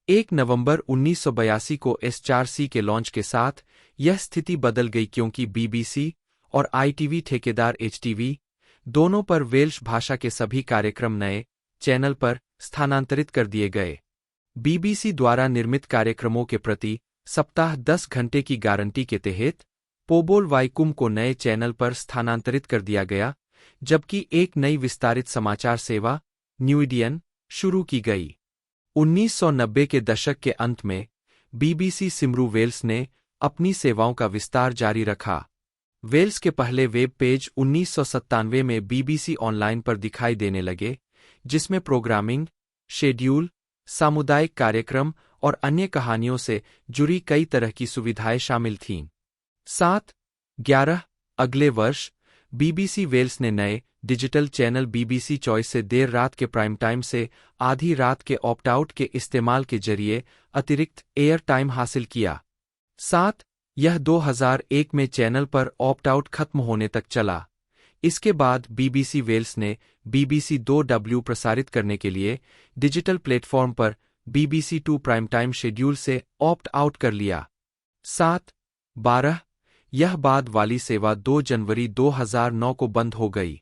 1 नवंबर 1982 को S4C के लॉन्च के साथ यह स्थिति बदल गई, क्योंकि बीबीसी और ITV ठेकेदार HTV दोनों पर वेल्श भाषा के सभी कार्यक्रम नए चैनल पर स्थानांतरित कर दिए गए। बीबीसी द्वारा निर्मित कार्यक्रमों के प्रति सप्ताह 10 घंटे की गारंटी के तहत पोबोल वाइकुम को नए चैनल पर स्थानांतरित कर दिया गया, जबकि एक नई विस्तारित समाचार सेवा, न्यूइडियन, शुरू की गई। 1990 के दशक के अंत में बीबीसी सिमरू वेल्स ने अपनी सेवाओं का विस्तार जारी रखा। वेल्स के पहले वेब पेज 1997 में बीबीसी ऑनलाइन पर दिखाई देने लगे, जिसमें प्रोग्रामिंग, शेड्यूल, सामुदायिक कार्यक्रम और अन्य कहानियों से जुड़ी कई तरह की सुविधाएं शामिल थीं। 7-11 अगले वर्ष बीबीसी वेल्स ने नए डिजिटल चैनल बीबीसी चॉइस से देर रात के प्राइम टाइम से आधी रात के ऑप्ट आउट के इस्तेमाल के जरिए अतिरिक्त एयर टाइम हासिल किया। 7 यह 2001 में चैनल पर ऑप्ट आउट खत्म होने तक चला। इसके बाद बीबीसी वेल्स ने बीबीसी 2W प्रसारित करने के लिए डिजिटल प्लेटफॉर्म पर बीबीसी 2 प्राइम टाइम शेड्यूल से ऑप्ट आउट कर लिया। 7-12 यह बाद वाली सेवा 2 जनवरी 2009 को बंद हो गई।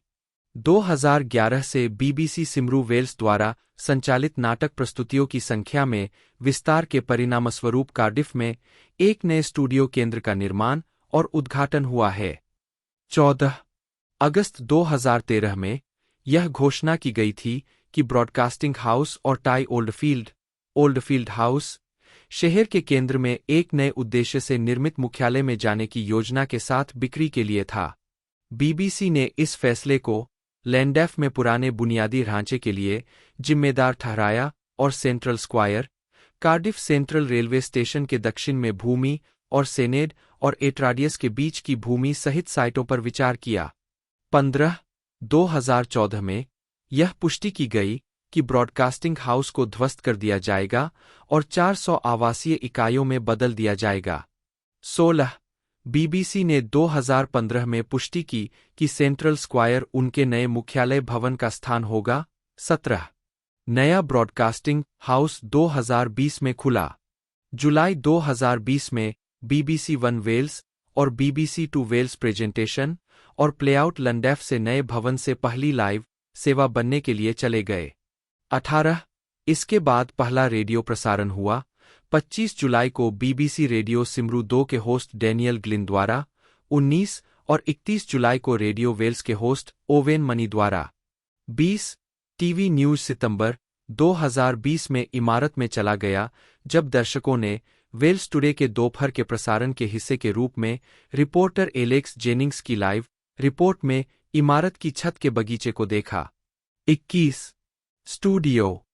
2011 से बीबीसी सिमरू वेल्स द्वारा संचालित नाटक प्रस्तुतियों की संख्या में विस्तार के परिणामस्वरूप कार्डिफ में एक नए स्टूडियो केंद्र का निर्माण और उद्घाटन हुआ है। 14 अगस्त 2013 में यह घोषणा की गई थी कि ब्रॉडकास्टिंग हाउस और टाई ओल्डफील्ड हाउस, शहर के केंद्र में एक नए उद्देश्य से निर्मित मुख्यालय में जाने की योजना के साथ बिक्री के लिए था। बीबीसी ने इस फैसले को लैंडैफ में पुराने बुनियादी ढांचे के लिए जिम्मेदार ठहराया और central Square, Cardiff central railway station के दक्षिण में भूमि और सेनेड और एट्राडियस के बीच की भूमि सहित साइटों पर विचार किया। 15-2014 में यह पुष्टि की गई कि ब्रॉडकास्टिंग हाउस को ध्वस्त कर दिया जाएगा और 400 आवासीय इकाइयों में बदल दिया जाएगा। 16 बीबीसी ने 2015 में पुष्टि की कि सेंट्रल स्क्वायर उनके नए मुख्यालय भवन का स्थान होगा। 17 नया ब्रॉडकास्टिंग हाउस 2020 में खुला। जुलाई 2020 में बीबीसी 1 वेल्स और बीबीसी 2 वेल्स प्रेजेंटेशन और प्लेआउट लैंडैफ से नए भवन से पहली लाइव सेवा बनने के लिए चले गए। 18 इसके बाद पहला रेडियो प्रसारण हुआ। 25 जुलाई को बीबीसी रेडियो सिमरू 2 के होस्ट डैनियल ग्लिन द्वारा, 19 और 31 जुलाई को रेडियो वेल्स के होस्ट ओवेन मनी द्वारा। 20 टीवी न्यूज सितंबर 2020 में इमारत में चला गया, जब दर्शकों ने वेल्स टुडे के दोपहर के प्रसारण के हिस्से के रूप में रिपोर्टर एलेक्स जेनिंग्स की लाइव रिपोर्ट में इमारत की छत के बगीचे को देखा। 21 स्टूडियो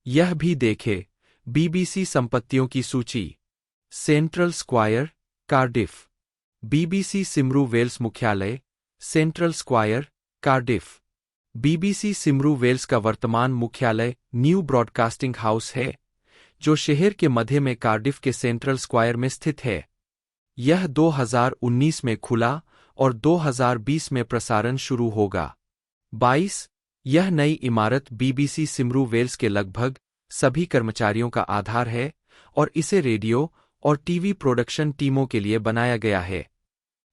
यह भी देखे बीबीसी संपत्तियों की सूची। Central Square, Cardiff. BBC Cymru Wales मुख्यालय, Central Square, Cardiff. BBC Cymru Wales का वर्तमान मुख्यालय न्यू ब्रॉडकास्टिंग हाउस है, जो शहर के मध्य में कार्डिफ के सेंट्रल स्क्वायर में स्थित है। यह 2019 में खुला और 2020 में प्रसारण शुरू होगा। 22 यह नई इमारत बीबीसी सिमरू वेल्स के लगभग सभी कर्मचारियों का आधार है और इसे रेडियो और टीवी प्रोडक्शन टीमों के लिए बनाया गया है।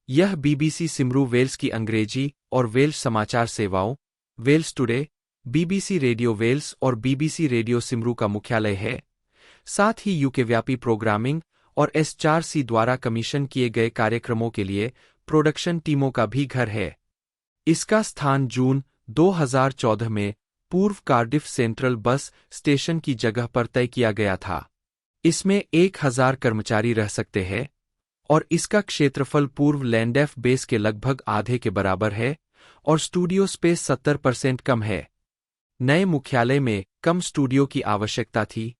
यह बीबीसी सिमरू वेल्स की अंग्रेजी और वेल्श समाचार सेवाओं, Wales today, BBC radio Wales और बीबीसी रेडियो सिमरू का मुख्यालय है, साथ ही यूके व्यापी प्रोग्रामिंग और S4C द्वारा कमीशन किए गए कार्यक्रमों के लिए प्रोडक्शन टीमों का भी घर है। इसका स्थान जून 2014 में पूर्व कार्डिफ सेंट्रल बस स्टेशन की जगह पर तय किया गया था। इसमें 1000 कर्मचारी रह सकते हैं और इसका क्षेत्रफल पूर्व लैंडैफ बेस के लगभग आधे के बराबर है और स्टूडियो स्पेस 70% कम है। नए मुख्यालय में कम स्टूडियो की आवश्यकता थी,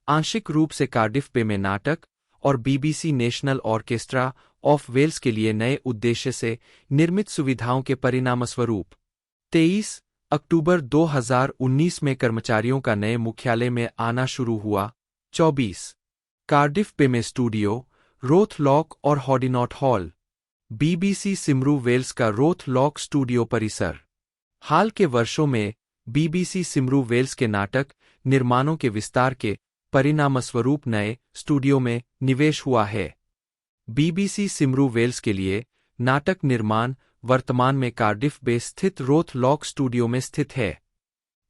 आंशिक रूप से कार्डिफ पे में नाटक और BBC national orchestra of Wales के लिए नए उद्देश्य से निर्मित सुविधाओं के परिणामस्वरूप। 23 अक्टूबर 2019 में कर्मचारियों का नए मुख्यालय में आना शुरू हुआ। 24 कार्डिफ पे में स्टूडियो, रोथ लॉक और हॉडिनॉट हॉल। बीबीसी सिमरू वेल्स का रोथ लॉक स्टूडियो परिसर। हाल के वर्षों में बीबीसी सिमरू वेल्स के नाटक निर्माणों के विस्तार के परिणामस्वरूप नए स्टूडियो में निवेश हुआ है। बीबीसी सिमरू वेल्स के लिए नाटक निर्माण वर्तमान में कार्डिफ में स्थित रोथ लॉक स्टूडियो में स्थित है।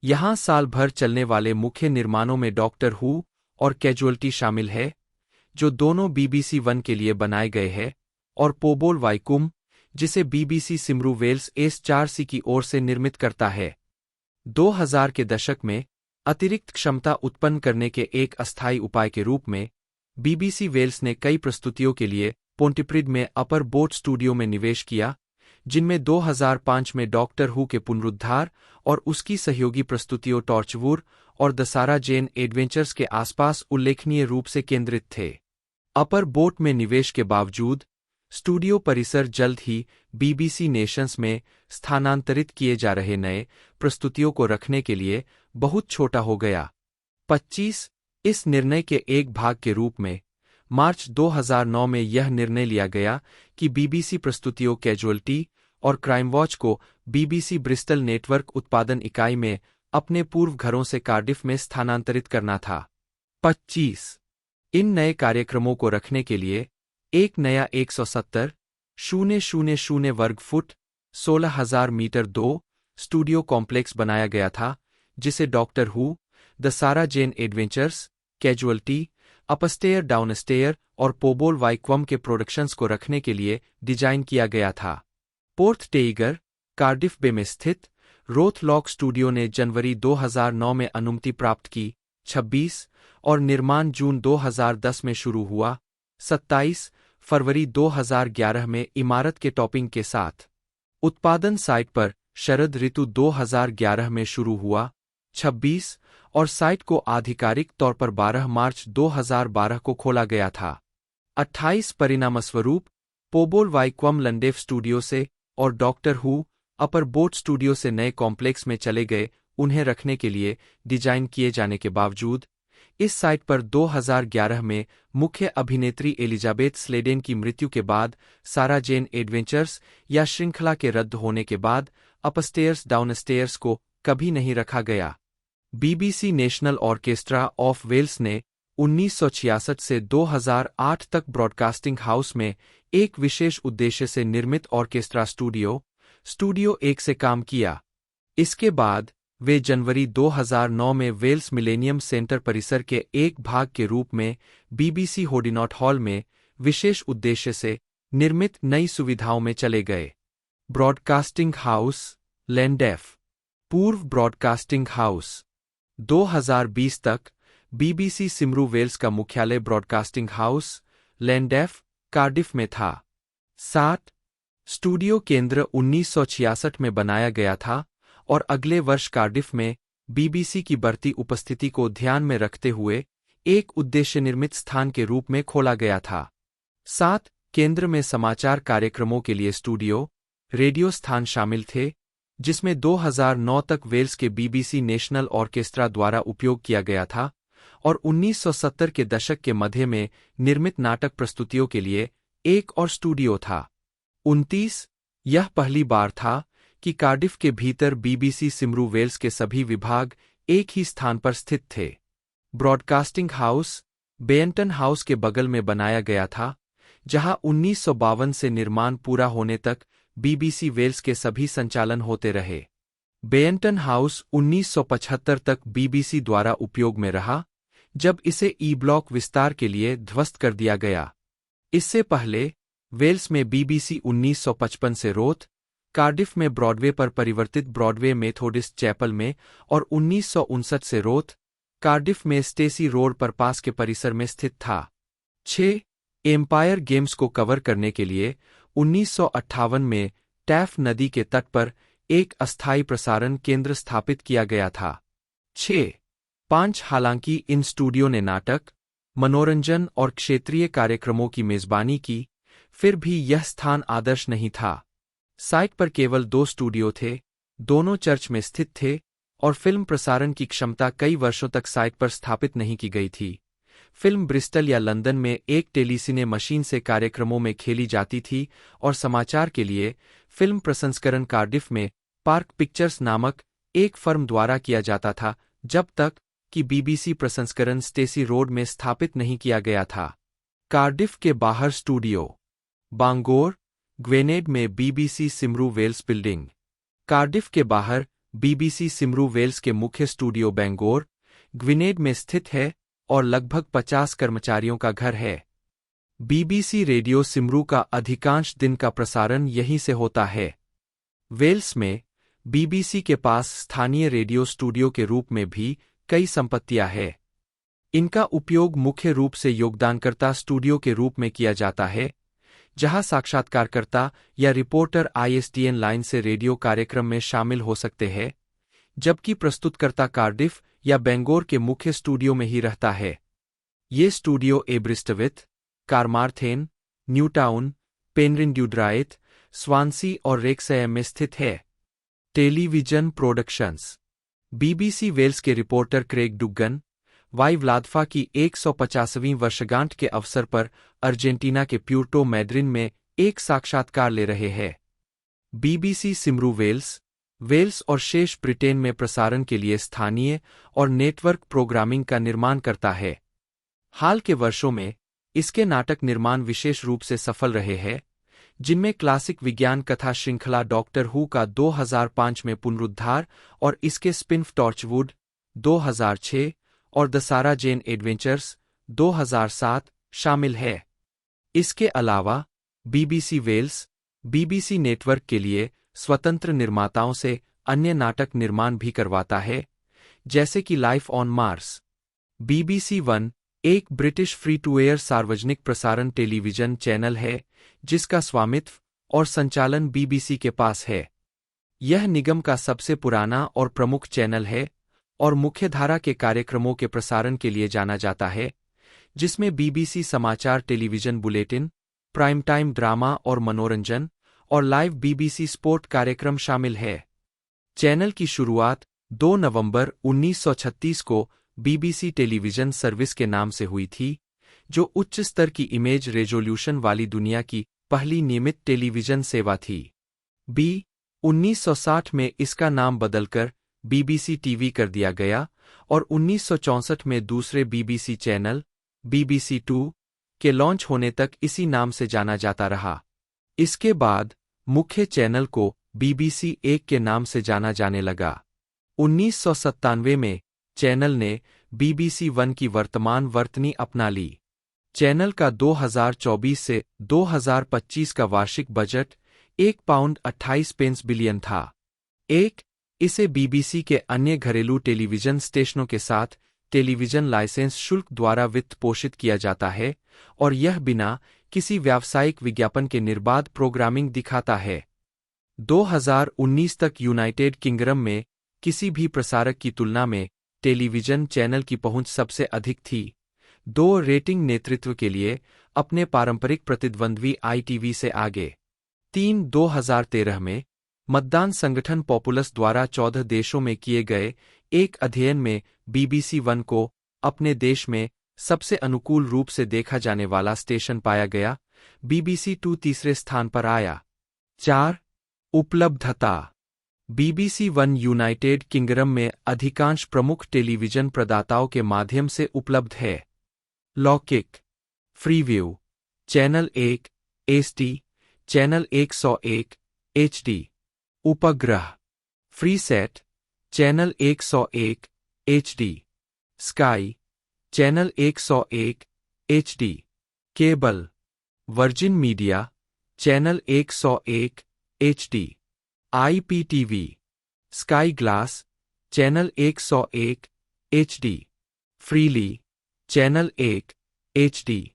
यहां साल भर चलने वाले मुख्य निर्माणों में डॉक्टर हू और कैजुअल्टी शामिल है, जो दोनों बीबीसी 1 के लिए बनाए गए हैं, और पोबोल वाइकुम, जिसे बीबीसी सिमरू वेल्स एस4सी की ओर से निर्मित करता है। 2000 के दशक में अतिरिक्त क्षमता उत्पन्न करने के एक अस्थायी उपाय के रूप में बीबीसी वेल्स ने कई प्रस्तुतियों के लिए पोंटिप्रिड में अपर बोट स्टूडियो में निवेश किया, जिनमें 2005 में डॉक्टर हू के पुनरुद्धार और उसकी सहयोगी प्रस्तुतियों टॉर्चवूर और द सारा जेन एडवेंचर्स के आसपास उल्लेखनीय रूप से केंद्रित थे। अपर बोट में निवेश के बावजूद स्टूडियो परिसर जल्द ही बीबीसी नेशंस में स्थानांतरित किए जा रहे नए प्रस्तुतियों को रखने के लिए बहुत छोटा हो गया। 25 इस निर्णय के एक भाग के रूप में मार्च 2009 में यह निर्णय लिया गया कि बीबीसी प्रस्तुतियों कैजुअल्टी और क्राइम वॉच को बीबीसी ब्रिस्टल नेटवर्क उत्पादन इकाई में अपने पूर्व घरों से कार्डिफ में स्थानांतरित करना था। 25 इन नए कार्यक्रमों को रखने के लिए एक नया 170,000 वर्ग फुट 16,000 मीटर 2 स्टूडियो कॉम्प्लेक्स बनाया गया था, जिसे डॉक्टर हू, द सारा जेन एडवेंचर्स, कैजुअल्टी, अपस्टेयर डाउनस्टेयर और पोबोल वाइक्वम के प्रोडक्शंस को रखने के लिए डिजाइन किया गया था। पोर्थ टेइगर, कार्डिफ बे में स्थित रोथ लॉक स्टूडियो ने जनवरी 2009 में अनुमति प्राप्त की। 26 और निर्माण जून 2010 में शुरू हुआ। 27 फरवरी 2011 में इमारत के टॉपिंग के साथ उत्पादन साइट पर शरद ऋतु 2011 में शुरू हुआ। 26 और साइट को आधिकारिक तौर पर 12 मार्च 2012 को खोला गया था। 28 परिणामस्वरूप पोबोल वाइक्वम लंडेफ स्टूडियो से और डॉक्टर हू अपर बोट स्टूडियो से नए कॉम्प्लेक्स में चले गए। उन्हें रखने के लिए डिजाइन किए जाने के बावजूद इस साइट पर 2011 में मुख्य अभिनेत्री एलिजाबेथ स्लेडेन की मृत्यु के बाद सारा जेन एडवेंचर्स या श्रृंखला के रद्द होने के बाद अपस्टेयर्स डाउनस्टेयर्स को कभी नहीं रखा गया। BBC national orchestra of Wales ने 1966 से 2008 तक ब्रॉडकास्टिंग हाउस में एक विशेष उद्देश्य से निर्मित ऑर्केस्ट्रा स्टूडियो 1 से काम किया। इसके बाद वे जनवरी 2009 में वेल्स मिलेनियम सेंटर परिसर के एक भाग के रूप में बीबीसी होडिनॉट हॉल में विशेष उद्देश्य से निर्मित नई सुविधाओं में चले गए। ब्रॉडकास्टिंग हाउस लैंडेफ, पूर्व ब्रॉडकास्टिंग हाउस। 2020 तक बीबीसी सिमरू वेल्स का मुख्यालय ब्रॉडकास्टिंग हाउस लैंडेफ, कार्डिफ में था। 7 स्टूडियो केंद्र 1966 में बनाया गया था और अगले वर्ष कार्डिफ में बीबीसी की बढ़ती उपस्थिति को ध्यान में रखते हुए एक उद्देश्य निर्मित स्थान के रूप में खोला गया था। 7 केंद्र में समाचार कार्यक्रमों के लिए स्टूडियो, रेडियो स्थान शामिल थे, जिसमें 2009 तक वेल्स के बीबीसी नेशनल ऑर्केस्ट्रा द्वारा उपयोग किया गया था और 1970 के दशक के मध्य में निर्मित नाटक प्रस्तुतियों के लिए एक और स्टूडियो था। 29 यह पहली बार था कि कार्डिफ के भीतर बीबीसी सिमरू वेल्स के सभी विभाग एक ही स्थान पर स्थित थे। ब्रॉडकास्टिंग हाउस बेयंटन हाउस के बगल में बनाया गया था, जहां 1952 से निर्माण पूरा होने तक बीबीसी वेल्स के सभी संचालन होते रहे। बेयंटन हाउस 1975 तक बीबीसी द्वारा उपयोग में रहा, जब इसे ई ब्लॉक विस्तार के लिए ध्वस्त कर दिया गया। इससे पहले वेल्स में बीबीसी 1955 से रोथ, कार्डिफ में ब्रॉडवे पर परिवर्तित ब्रॉडवे मेथोडिस्ट चैपल में और 1959 से रोथ, कार्डिफ में स्टेसी रोड पर पास के परिसर में स्थित था। 6 एम्पायर गेम्स को कवर करने के लिए 1958 में टैफ नदी के तट पर एक अस्थायी प्रसारण केंद्र स्थापित किया गया था। 5 हालांकि इन स्टूडियो ने नाटक, मनोरंजन और क्षेत्रीय कार्यक्रमों की मेजबानी की, फिर भी यह स्थान आदर्श नहीं था। साइट पर केवल 2 स्टूडियो थे, दोनों चर्च में स्थित थे और फिल्म प्रसारण की क्षमता कई वर्षों तक साइट पर स्थापित नहीं की गई थी। फिल्म ब्रिस्टल या लंदन में एक टेलीसिने मशीन से कार्यक्रमों में खेली जाती थी और समाचार के लिए फिल्म प्रसंस्करण कार्डिफ में पार्क पिक्चर्स नामक एक फर्म द्वारा किया जाता था, जब तक कि बीबीसी प्रसंस्करण स्टेसी रोड में स्थापित नहीं किया गया था। कार्डिफ के बाहर स्टूडियो बांगोर, ग्वेनेड में BBC Cymru Wales building. Cardiff के बाहर बीबीसी सिमरू वेल्स के मुख्य स्टूडियो बैंगोर, ग्वेनेड में स्थित है और लगभग 50 कर्मचारियों का घर है। बीबीसी रेडियो सिमरू का अधिकांश दिन का प्रसारण यहीं से होता है। वेल्स में बीबीसी के पास स्थानीय रेडियो स्टूडियो के रूप में भी कई संपत्तियां हैं। इनका उपयोग मुख्य रूप से योगदानकर्ता स्टूडियो के रूप में किया जाता है, जहां साक्षात्कारकर्ता या रिपोर्टर आईएसडीएन लाइन से रेडियो कार्यक्रम में शामिल हो सकते हैं, जबकि प्रस्तुतकर्ता कार्डिफ या बेंगोर के मुख्य स्टूडियो में ही रहता है। ये स्टूडियो एब्रिस्टविथ, कारमार्थेन, न्यूटाउन, पेनरिन-ड्यूड्राइथ, स्वांसी और रेक्सहैम में स्थित है। Television productions. बीबीसी वेल्स के रिपोर्टर क्रेग डुगन वाई व्लादफा की 150वीं वर्षगांठ के अवसर पर अर्जेंटीना के प्यूर्टो मैड्रिन में एक साक्षात्कार ले रहे हैं। बीबीसी सिमरू वेल्स, वेल्स और शेष ब्रिटेन में प्रसारण के लिए स्थानीय और नेटवर्क प्रोग्रामिंग का निर्माण करता है। हाल के वर्षों में इसके नाटक निर्माण विशेष रूप से सफल रहे हैं, जिनमें क्लासिक विज्ञान कथा श्रृंखला डॉक्टर हू का 2005 में पुनरुद्धार और इसके स्पिन-ऑफ टॉर्चवुड 2006 और द सारा जेन एडवेंचर्स 2007 शामिल है। इसके अलावा बीबीसी वेल्स, बीबीसी नेटवर्क के लिए स्वतंत्र निर्माताओं से अन्य नाटक निर्माण भी करवाता है, जैसे कि life on Mars. BBC one एक ब्रिटिश फ्री-टू-एयर सार्वजनिक प्रसारण टेलीविजन चैनल है, जिसका स्वामित्व और संचालन बीबीसी के पास है। यह निगम का सबसे पुराना और प्रमुख चैनल है और मुख्यधारा के कार्यक्रमों के प्रसारण के लिए जाना जाता है, जिसमें बीबीसी समाचार television bulletin, prime time drama और मनोरंजन और लाइव बीबीसी स्पोर्ट कार्यक्रम शामिल है। चैनल की शुरुआत 2 नवंबर 1936 को बीबीसी टेलीविजन सर्विस के नाम से हुई थी, जो उच्च स्तर की इमेज रेजोल्यूशन वाली दुनिया की पहली नियमित टेलीविजन सेवा थी। 1960 में इसका नाम बदलकर बीबीसी टीवी कर दिया गया और 1964 में दूसरे बीबीसी चैनल, बीबीसी 2, के लॉन्च होने तक इसी नाम से जाना जाता रहा। इसके बाद मुख्य चैनल को बीबीसी 1 के नाम से जाना जाने लगा। 1997 में चैनल ने बीबीसी वन की वर्तमान वर्तनी अपना ली। चैनल का 2024 से 2025 का वार्षिक बजट £1.28 बिलियन था। इसे बीबीसी के अन्य घरेलू टेलीविजन स्टेशनों के साथ टेलीविजन लाइसेंस शुल्क द्वारा वित्त पोषित किया जाता है और यह बिना किसी व्यावसायिक विज्ञापन के निर्बाध प्रोग्रामिंग दिखाता है। 2019 तक यूनाइटेड किंगडम में किसी भी प्रसारक की तुलना में टेलीविजन चैनल की पहुंच सबसे अधिक थी। 2 रेटिंग नेतृत्व के लिए अपने पारंपरिक प्रतिद्वंद्वी आईटीवी से आगे। 2013 में मतदान संगठन पॉपुलस द्वारा 14 देशों में किए गए एक अध्ययन में बीबीसी वन को अपने देश में सबसे अनुकूल रूप से देखा जाने वाला स्टेशन पाया गया। बीबीसी 2 तीसरे स्थान पर आया। 4. उपलब्धता। बीबीसी वन यूनाइटेड किंगडम में अधिकांश प्रमुख टेलीविजन प्रदाताओं के माध्यम से उपलब्ध है। लौकिक, Freeview, channel 1 HD, channel 101 HD, उपग्रह, Freesat, channel 101 HD, Sky, channel 101 HD, cable, Virgin Media, channel 101 HD, IPTV, Sky Glass, channel 101 HD, Freely, channel 1 HD,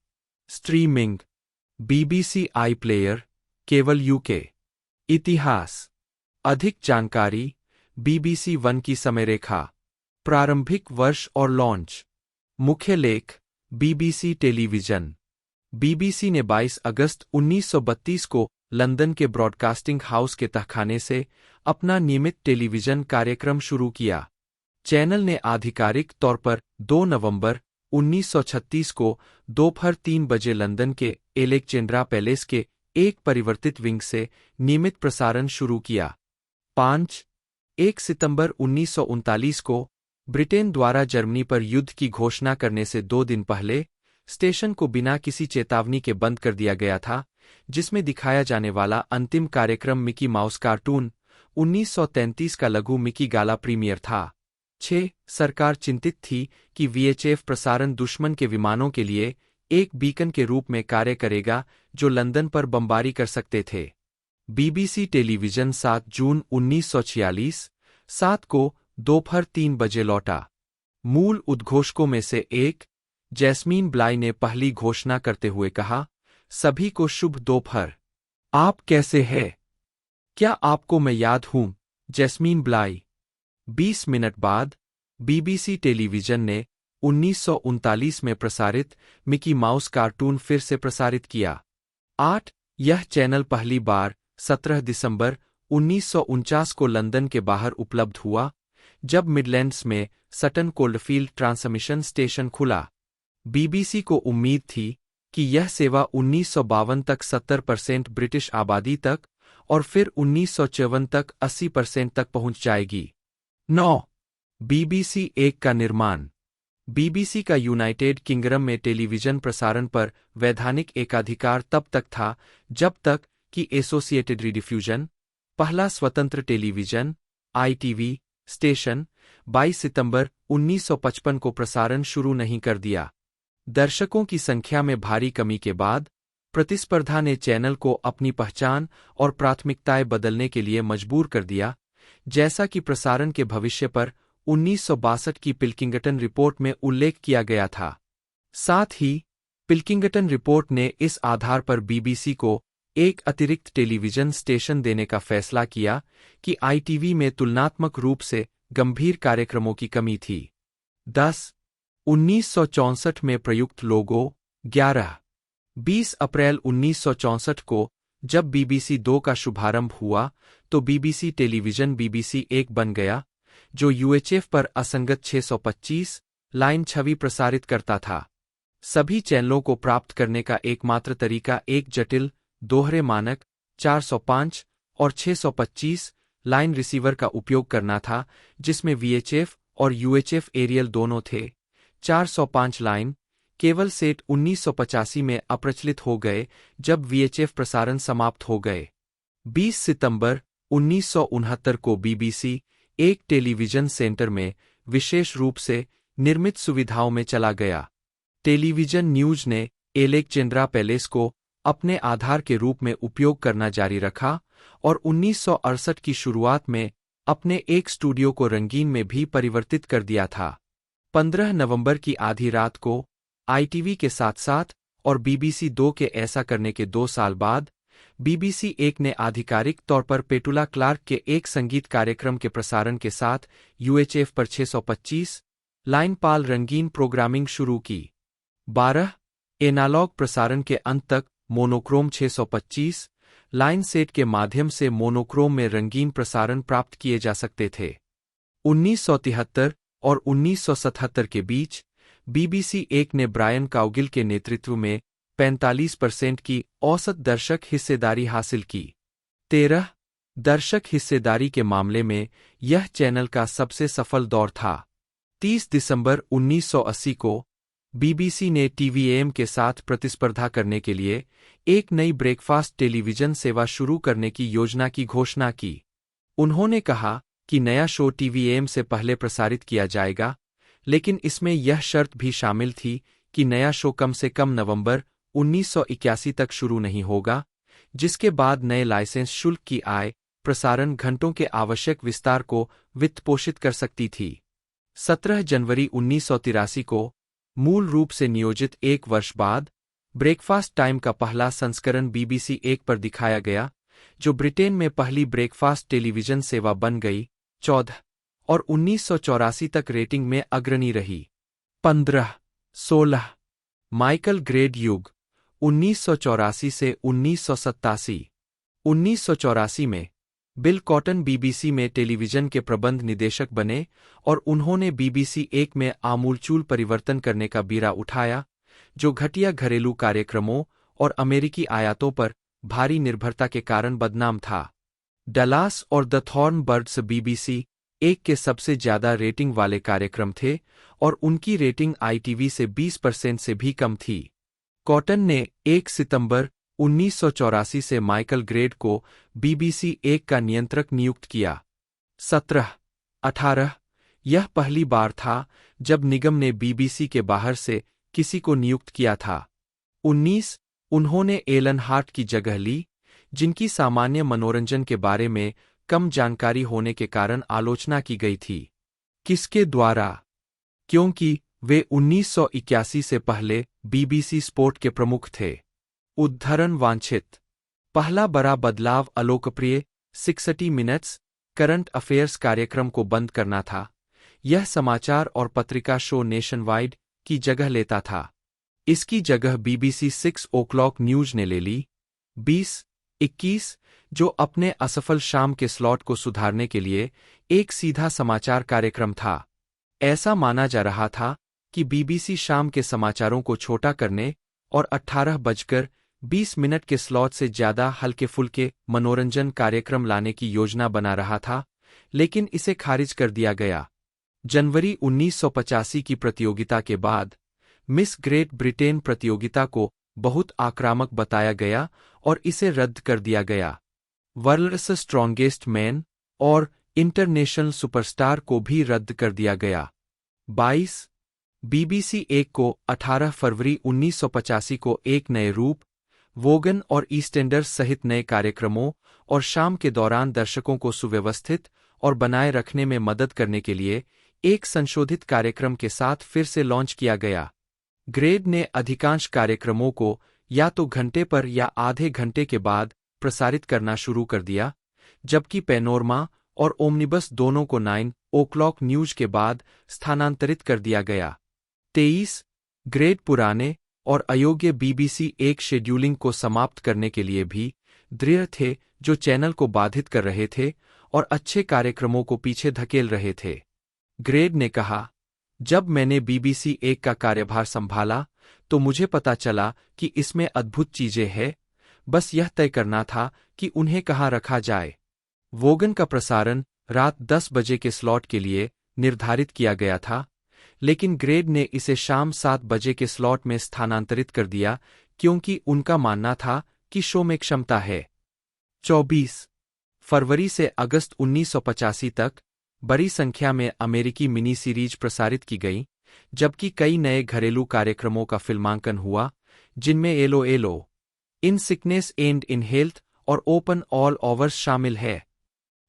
streaming, BBC iPlayer, केवल यूके। इतिहास। अधिक जानकारी, बीबीसी वन की समयरेखा, प्रारंभिक वर्ष और launch. मुख्य लेख, बीबीसी टेलीविजन। बीबीसी ने 22 अगस्त 1932 को लंदन के ब्रॉडकास्टिंग हाउस के तहखाने से अपना नियमित टेलीविजन कार्यक्रम शुरू किया। चैनल ने आधिकारिक तौर पर 2 नवंबर 1936 को दोपहर 3 बजे लंदन के एलेक्जेंड्रा पैलेस के एक परिवर्तित विंग से नियमित प्रसारण शुरू किया। 1 सितंबर 1939 को ब्रिटेन द्वारा जर्मनी पर युद्ध की घोषणा करने से 2 दिन पहले स्टेशन को बिना किसी चेतावनी के बंद कर दिया गया था, जिसमें दिखाया जाने वाला अंतिम कार्यक्रम मिकी माउस कार्टून 1933 का लघु मिकी गाला प्रीमियर था। 6 सरकार चिंतित थी कि वीएचएफ प्रसारण दुश्मन के विमानों के लिए एक बीकन के रूप में कार्य करेगा जो लंदन पर बमबारी कर सकते थे। बीबीसी टेलीविजन 7 जून 1946, 7 को दोपहर 3 बजे लौटा। मूल उद्घोषकों में से एक, जैस्मीन ब्लाई ने पहली घोषणा करते हुए कहा, सभी को शुभ दोपहर। आप कैसे हैं? क्या आपको मैं याद हूं? जैस्मीन ब्लाई। 20 मिनट बाद बीबीसी टेलीविजन ने 1939 में प्रसारित मिकी माउस कार्टून फिर से प्रसारित किया। 8 यह चैनल पहली बार 17 दिसंबर 1949 को लंदन के बाहर उपलब्ध हुआ, जब मिडलैंड्स में सटन कोल्डफील्ड ट्रांसमिशन स्टेशन खुला। बीबीसी को उम्मीद थी कि यह सेवा 1952 तक 70% ब्रिटिश आबादी तक और फिर 1954 तक 80% तक पहुंच जाएगी। 9 बीबीसी 1 का निर्माण। बीबीसी का यूनाइटेड किंगडम में टेलीविजन प्रसारण पर वैधानिक एकाधिकार तब तक था जब तक कि एसोसिएटेड रिडिफ्यूजन, पहला स्वतंत्र टेलीविजन ITV स्टेशन 22 सितंबर 1955 को प्रसारण शुरू नहीं कर दिया। दर्शकों की संख्या में भारी कमी के बाद प्रतिस्पर्धा ने चैनल को अपनी पहचान और प्राथमिकताएं बदलने के लिए मजबूर कर दिया, जैसा कि प्रसारण के भविष्य पर 1962 की पिल्किंगटन रिपोर्ट में उल्लेख किया गया था। साथ ही पिल्किंगटन रिपोर्ट ने इस आधार पर बीबीसी को एक अतिरिक्त टेलीविजन स्टेशन देने का फैसला किया कि ITV में तुलनात्मक रूप से गंभीर कार्यक्रमों की कमी थी। 10 1964 में प्रयुक्त लोगो। 11 20 अप्रैल 1964 को जब बीबीसी 2 का शुभारंभ हुआ तो बीबीसी टेलीविजन बीबीसी 1 बन गया, जो UHF पर असंगत 625 लाइन छवि प्रसारित करता था। सभी चैनलों को प्राप्त करने का एकमात्र तरीका एक जटिल दोहरे मानक 405 और 625 लाइन रिसीवर का उपयोग करना था, जिसमें VHF और UHF एरियल दोनों थे। 405 लाइन केवल सेट 1985 में अप्रचलित हो गए जब VHF प्रसारण समाप्त हो गए। 20 सितंबर 1969 को बीबीसी एक टेलीविजन सेंटर में विशेष रूप से निर्मित सुविधाओं में चला गया। टेलीविजन न्यूज ने एलेक्जेंड्रा पैलेस को अपने आधार के रूप में उपयोग करना जारी रखा और 1968 की शुरुआत में अपने एक स्टूडियो को रंगीन में भी परिवर्तित कर दिया था। 15 नवंबर की आधी रात को ITV के साथ साथ और बीबीसी 2 के ऐसा करने के 2 साल बाद बीबीसी 1 ने आधिकारिक तौर पर पेटुला क्लार्क के एक संगीत कार्यक्रम के प्रसारण के साथ UHF पर 625 लाइन पाल रंगीन प्रोग्रामिंग शुरू की। 12 एनालॉग प्रसारण के अंत तक मोनोक्रोम 625 लाइन सेट के माध्यम से मोनोक्रोम में रंगीन प्रसारण प्राप्त किए जा सकते थे। 1973 और 1977 के बीच बीबीसी 1 ने ब्रायन काउगिल के नेतृत्व में 45% की औसत दर्शक हिस्सेदारी हासिल की। 13 दर्शक हिस्सेदारी के मामले में यह चैनल का सबसे सफल दौर था। 30 दिसंबर 1980 को बीबीसी ने TVAM के साथ प्रतिस्पर्धा करने के लिए एक नई ब्रेकफास्ट टेलीविजन सेवा शुरू करने की योजना की घोषणा की। उन्होंने कहा कि नया शो TVAM से पहले प्रसारित किया जाएगा, लेकिन इसमें यह शर्त भी शामिल थी कि नया शो कम से कम नवंबर 1981 तक शुरू नहीं होगा, जिसके बाद नए लाइसेंस शुल्क की आय प्रसारण घंटों के आवश्यक विस्तार को वित्तपोषित कर सकती थी। 17 जनवरी 1983 को मूल रूप से नियोजित एक वर्ष बाद ब्रेकफास्ट टाइम का पहला संस्करण बीबीसी 1 पर दिखाया गया, जो ब्रिटेन में पहली ब्रेकफास्ट टेलीविजन सेवा बन गई। 14 और 1984 तक रेटिंग में अग्रणी रही। 15 16 माइकल ग्रेड युग 1984 से 1987। 1984 में बिल कॉटन बीबीसी में टेलीविजन के प्रबंध निदेशक बने और उन्होंने बीबीसी 1 में आमूलचूल परिवर्तन करने का बीड़ा उठाया, जो घटिया घरेलू कार्यक्रमों और अमेरिकी आयातों पर भारी निर्भरता के कारण बदनाम था। डलास और द थॉर्न बर्ड्स बीबीसी 1 के सबसे ज्यादा रेटिंग वाले कार्यक्रम थे और उनकी रेटिंग ITV से 20% से भी कम थी। कॉटन ने 1 सितंबर 1984 से माइकल ग्रेड को बीबीसी 1 का नियंत्रक नियुक्त किया। 17 18 यह पहली बार था जब निगम ने बीबीसी के बाहर से किसी को नियुक्त किया था। 19 उन्होंने एलन हार्ट की जगह ली, जिनकी सामान्य मनोरंजन के बारे में कम जानकारी होने के कारण आलोचना की गई थी। किसके द्वारा? क्योंकि वे 1981 से पहले बीबीसी स्पोर्ट के प्रमुख थे। उद्धरण वांछित। पहला बड़ा बदलाव अलोकप्रिय 60 मिनट्स करंट अफेयर्स कार्यक्रम को बंद करना था। यह समाचार और पत्रिका शो नेशन वाइड की जगह लेता था। इसकी जगह बीबीसी 6 o'clock न्यूज ने ले ली। 2021 जो अपने असफल शाम के स्लॉट को सुधारने के लिए एक सीधा समाचार कार्यक्रम था। ऐसा माना जा रहा था कि बीबीसी शाम के समाचारों को छोटा करने और 18:20 के स्लॉट से ज्यादा हल्के-फुल्के मनोरंजन कार्यक्रम लाने की योजना बना रहा था, लेकिन इसे खारिज कर दिया गया। जनवरी 1985 की प्रतियोगिता के बाद मिस ग्रेट ब्रिटेन प्रतियोगिता को बहुत आक्रामक बताया गया और इसे रद्द कर दिया गया। वर्ल्ड्स स्ट्रॉन्गेस्ट मैन और इंटरनेशनल सुपरस्टार को भी रद्द कर दिया गया। 22 बीबीसी 1 को 18 फरवरी 1985 को एक नए रूप, वोगन और ईस्टेंडर्स सहित नए कार्यक्रमों और शाम के दौरान दर्शकों को सुव्यवस्थित और बनाए रखने में मदद करने के लिए एक संशोधित कार्यक्रम के साथ फिर से लॉन्च किया गया। ग्रेड ने अधिकांश कार्यक्रमों को या तो घंटे पर या आधे घंटे के बाद प्रसारित करना शुरू कर दिया, जबकि पैनोरमा और ओमनिबस दोनों को 9 o'clock न्यूज के बाद स्थानांतरित कर दिया गया। 23 ग्रेड पुराने और अयोग्य बीबीसी 1 शेड्यूलिंग को समाप्त करने के लिए भी दृढ़ थे, जो चैनल को बाधित कर रहे थे और अच्छे कार्यक्रमों को पीछे धकेल रहे थे। ग्रेड ने कहा, जब मैंने बीबीसी 1 का कार्यभार संभाला तो मुझे पता चला कि इसमें अद्भुत चीजें हैं, बस यह तय करना था कि उन्हें कहाँ रखा जाए। वोगन का प्रसारण रात 10 बजे के स्लॉट के लिए निर्धारित किया गया था, लेकिन ग्रेड ने इसे शाम 7 बजे के स्लॉट में स्थानांतरित कर दिया क्योंकि उनका मानना था कि शो में क्षमता है। 24 फरवरी से अगस्त 1985 तक बड़ी संख्या में अमेरिकी मिनी सीरीज प्रसारित की गई, जबकि कई नए घरेलू कार्यक्रमों का फिल्मांकन हुआ, जिनमें allo allo, in sickness and in health और ओपन ऑल ओवर्स शामिल है।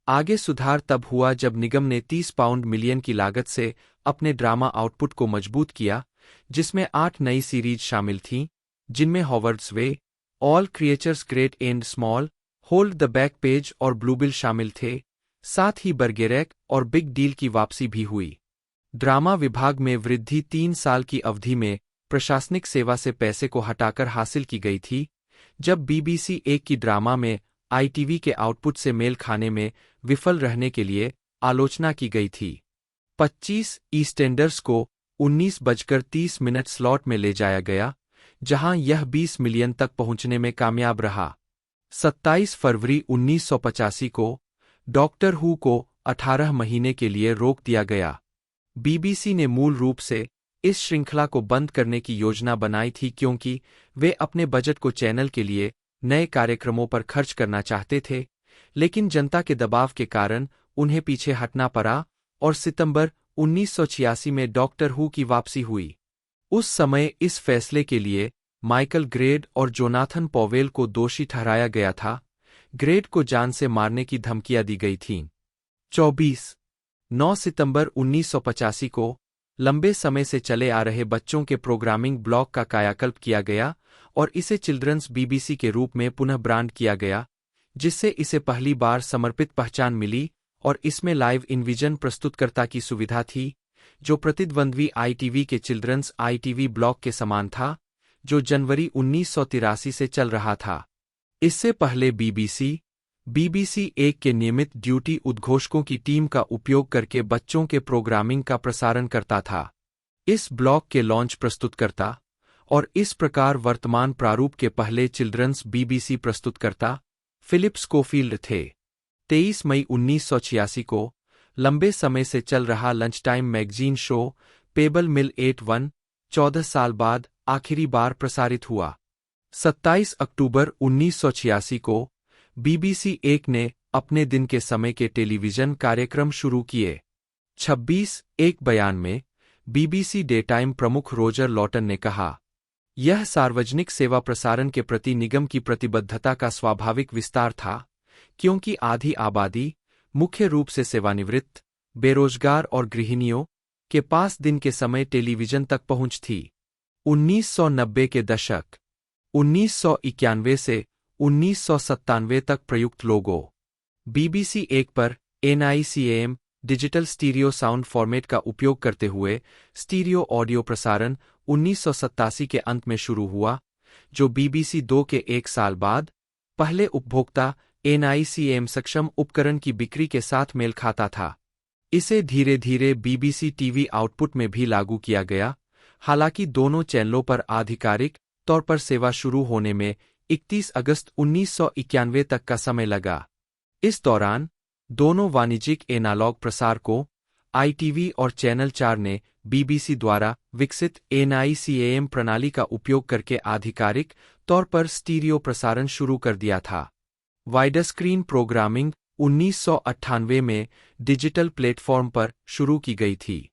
आगे सुधार तब हुआ जब निगम ने 30 पाउंड मिलियन की लागत से अपने ड्रामा आउटपुट को मजबूत किया, जिसमें 8 नई सीरीज शामिल थीं, जिनमें Howards way, all creatures great and small, hold the back page और ब्लूबिल शामिल थे। साथ ही बर्गेरैक और बिग डील की वापसी भी हुई। ड्रामा विभाग में वृद्धि 3 साल की अवधि में प्रशासनिक सेवा से पैसे को हटाकर हासिल की गई थी, जब बीबीसी 1 की ड्रामा में आईटीवी के आउटपुट से मेल खाने में विफल रहने के लिए आलोचना की गई थी। 25 ईस्टेंडर्स को 19:30 स्लॉट में ले जाया गया, जहां यह 20 मिलियन तक पहुंचने में कामयाब रहा। 27 फरवरी 1985 को डॉक्टर हू को 18 महीने के लिए रोक दिया गया। बीबीसी ने मूल रूप से इस श्रृंखला को बंद करने की योजना बनाई थी क्योंकि वे अपने बजट को चैनल के लिए नए कार्यक्रमों पर खर्च करना चाहते थे, लेकिन जनता के दबाव के कारण उन्हें पीछे हटना पड़ा और सितंबर 1986 में डॉक्टर हू की वापसी हुई। उस समय इस फैसले के लिए माइकल ग्रेड और जोनाथन पॉवेल को दोषी ठहराया गया था। ग्रेड को जान से मारने की धमकियां दी गई थीं। 9 सितंबर 1985 को लंबे समय से चले आ रहे बच्चों के प्रोग्रामिंग ब्लॉक का कायाकल्प किया गया और इसे चिल्ड्रंस बीबीसी के रूप में पुनः ब्रांड किया गया, जिससे इसे पहली बार समर्पित पहचान मिली और इसमें लाइव इनविजन प्रस्तुतकर्ता की सुविधा थी, जो प्रतिद्वंद्वी आईटीवी के चिल्ड्रंस आईटीवी ब्लॉक के समान था, जो जनवरी 1983 से चल रहा था। इससे पहले बीबीसी 1 के नियमित ड्यूटी उद्घोषकों की टीम का उपयोग करके बच्चों के प्रोग्रामिंग का प्रसारण करता था। इस ब्लॉक के लॉन्च प्रस्तुतकर्ता और इस प्रकार वर्तमान प्रारूप के पहले चिल्ड्रंस बीबीसी प्रस्तुतकर्ता फिलिप स्कोफील्ड थे। 23 मई 1986 को लंबे समय से चल रहा lunch time magazine show Pebble Mill 81 14 साल बाद आखिरी बार प्रसारित हुआ। 27 अक्टूबर 1986 को बीबीसी 1 ने अपने दिन के समय के टेलीविजन कार्यक्रम शुरू किए। 26 एक बयान में बीबीसी डे टाइम प्रमुख रोजर लॉटन ने कहा, यह सार्वजनिक सेवा प्रसारण के प्रति निगम की प्रतिबद्धता का स्वाभाविक विस्तार था, क्योंकि आधी आबादी, मुख्य रूप से सेवानिवृत्त, बेरोजगार और गृहिणियों, के पास दिन के समय टेलीविजन तक पहुंच थी। 1990 के दशक 1991 से 1997 तक प्रयुक्त लोगो BBC एक पर NICAM digital stereo sound format का उपयोग करते हुए स्टीरियो ऑडियो प्रसारण 1987 के अंत में शुरू हुआ, जो BBC 2 के एक साल बाद पहले उपभोक्ता NICAM सक्षम उपकरण की बिक्री के साथ मेल खाता था। इसे धीरे धीरे BBC टीवी आउटपुट में भी लागू किया गया, हालांकि दोनों चैनलों पर आधिकारिक तौर पर सेवा शुरू होने में 31 अगस्त 1991 तक का समय लगा। इस दौरान दोनों वाणिज्यिक एनालॉग प्रसार को ITV और चैनल 4 ने BBC द्वारा विकसित NICAM प्रणाली का उपयोग करके आधिकारिक तौर पर स्टीरियो प्रसारण शुरू कर दिया था। वाइडस्क्रीन प्रोग्रामिंग 1998 में डिजिटल प्लेटफॉर्म पर शुरू की गई थी।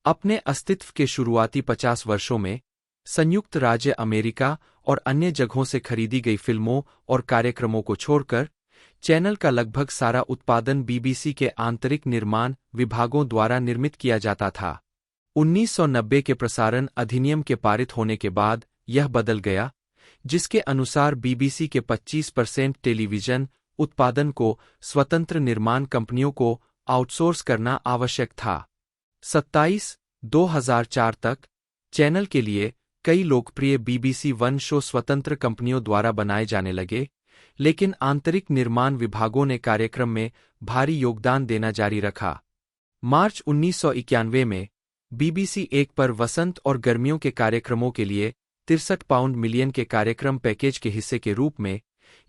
अपने अस्तित्व के शुरुआती 50 वर्षों में संयुक्त राज्य अमेरिका और अन्य जगहों से खरीदी गई फिल्मों और कार्यक्रमों को छोड़कर चैनल का लगभग सारा उत्पादन BBC के आंतरिक निर्माण विभागों द्वारा निर्मित किया जाता था। 1990 के प्रसारण अधिनियम के पारित होने के बाद यह बदल गया, जिसके अनुसार BBC के 25% टेलीविजन उत्पादन को स्वतंत्र निर्माण कंपनियों को आउटसोर्स करना आवश्यक था। 2004 तक चैनल के लिए कई लोकप्रिय BBC वन शो स्वतंत्र कंपनियों द्वारा बनाए जाने लगे, लेकिन आंतरिक निर्माण विभागों ने कार्यक्रम में भारी योगदान देना जारी रखा। मार्च 1991 में BBC एक पर वसंत और गर्मियों के कार्यक्रमों के लिए 63 पाउंड मिलियन के कार्यक्रम पैकेज के हिस्से के रूप में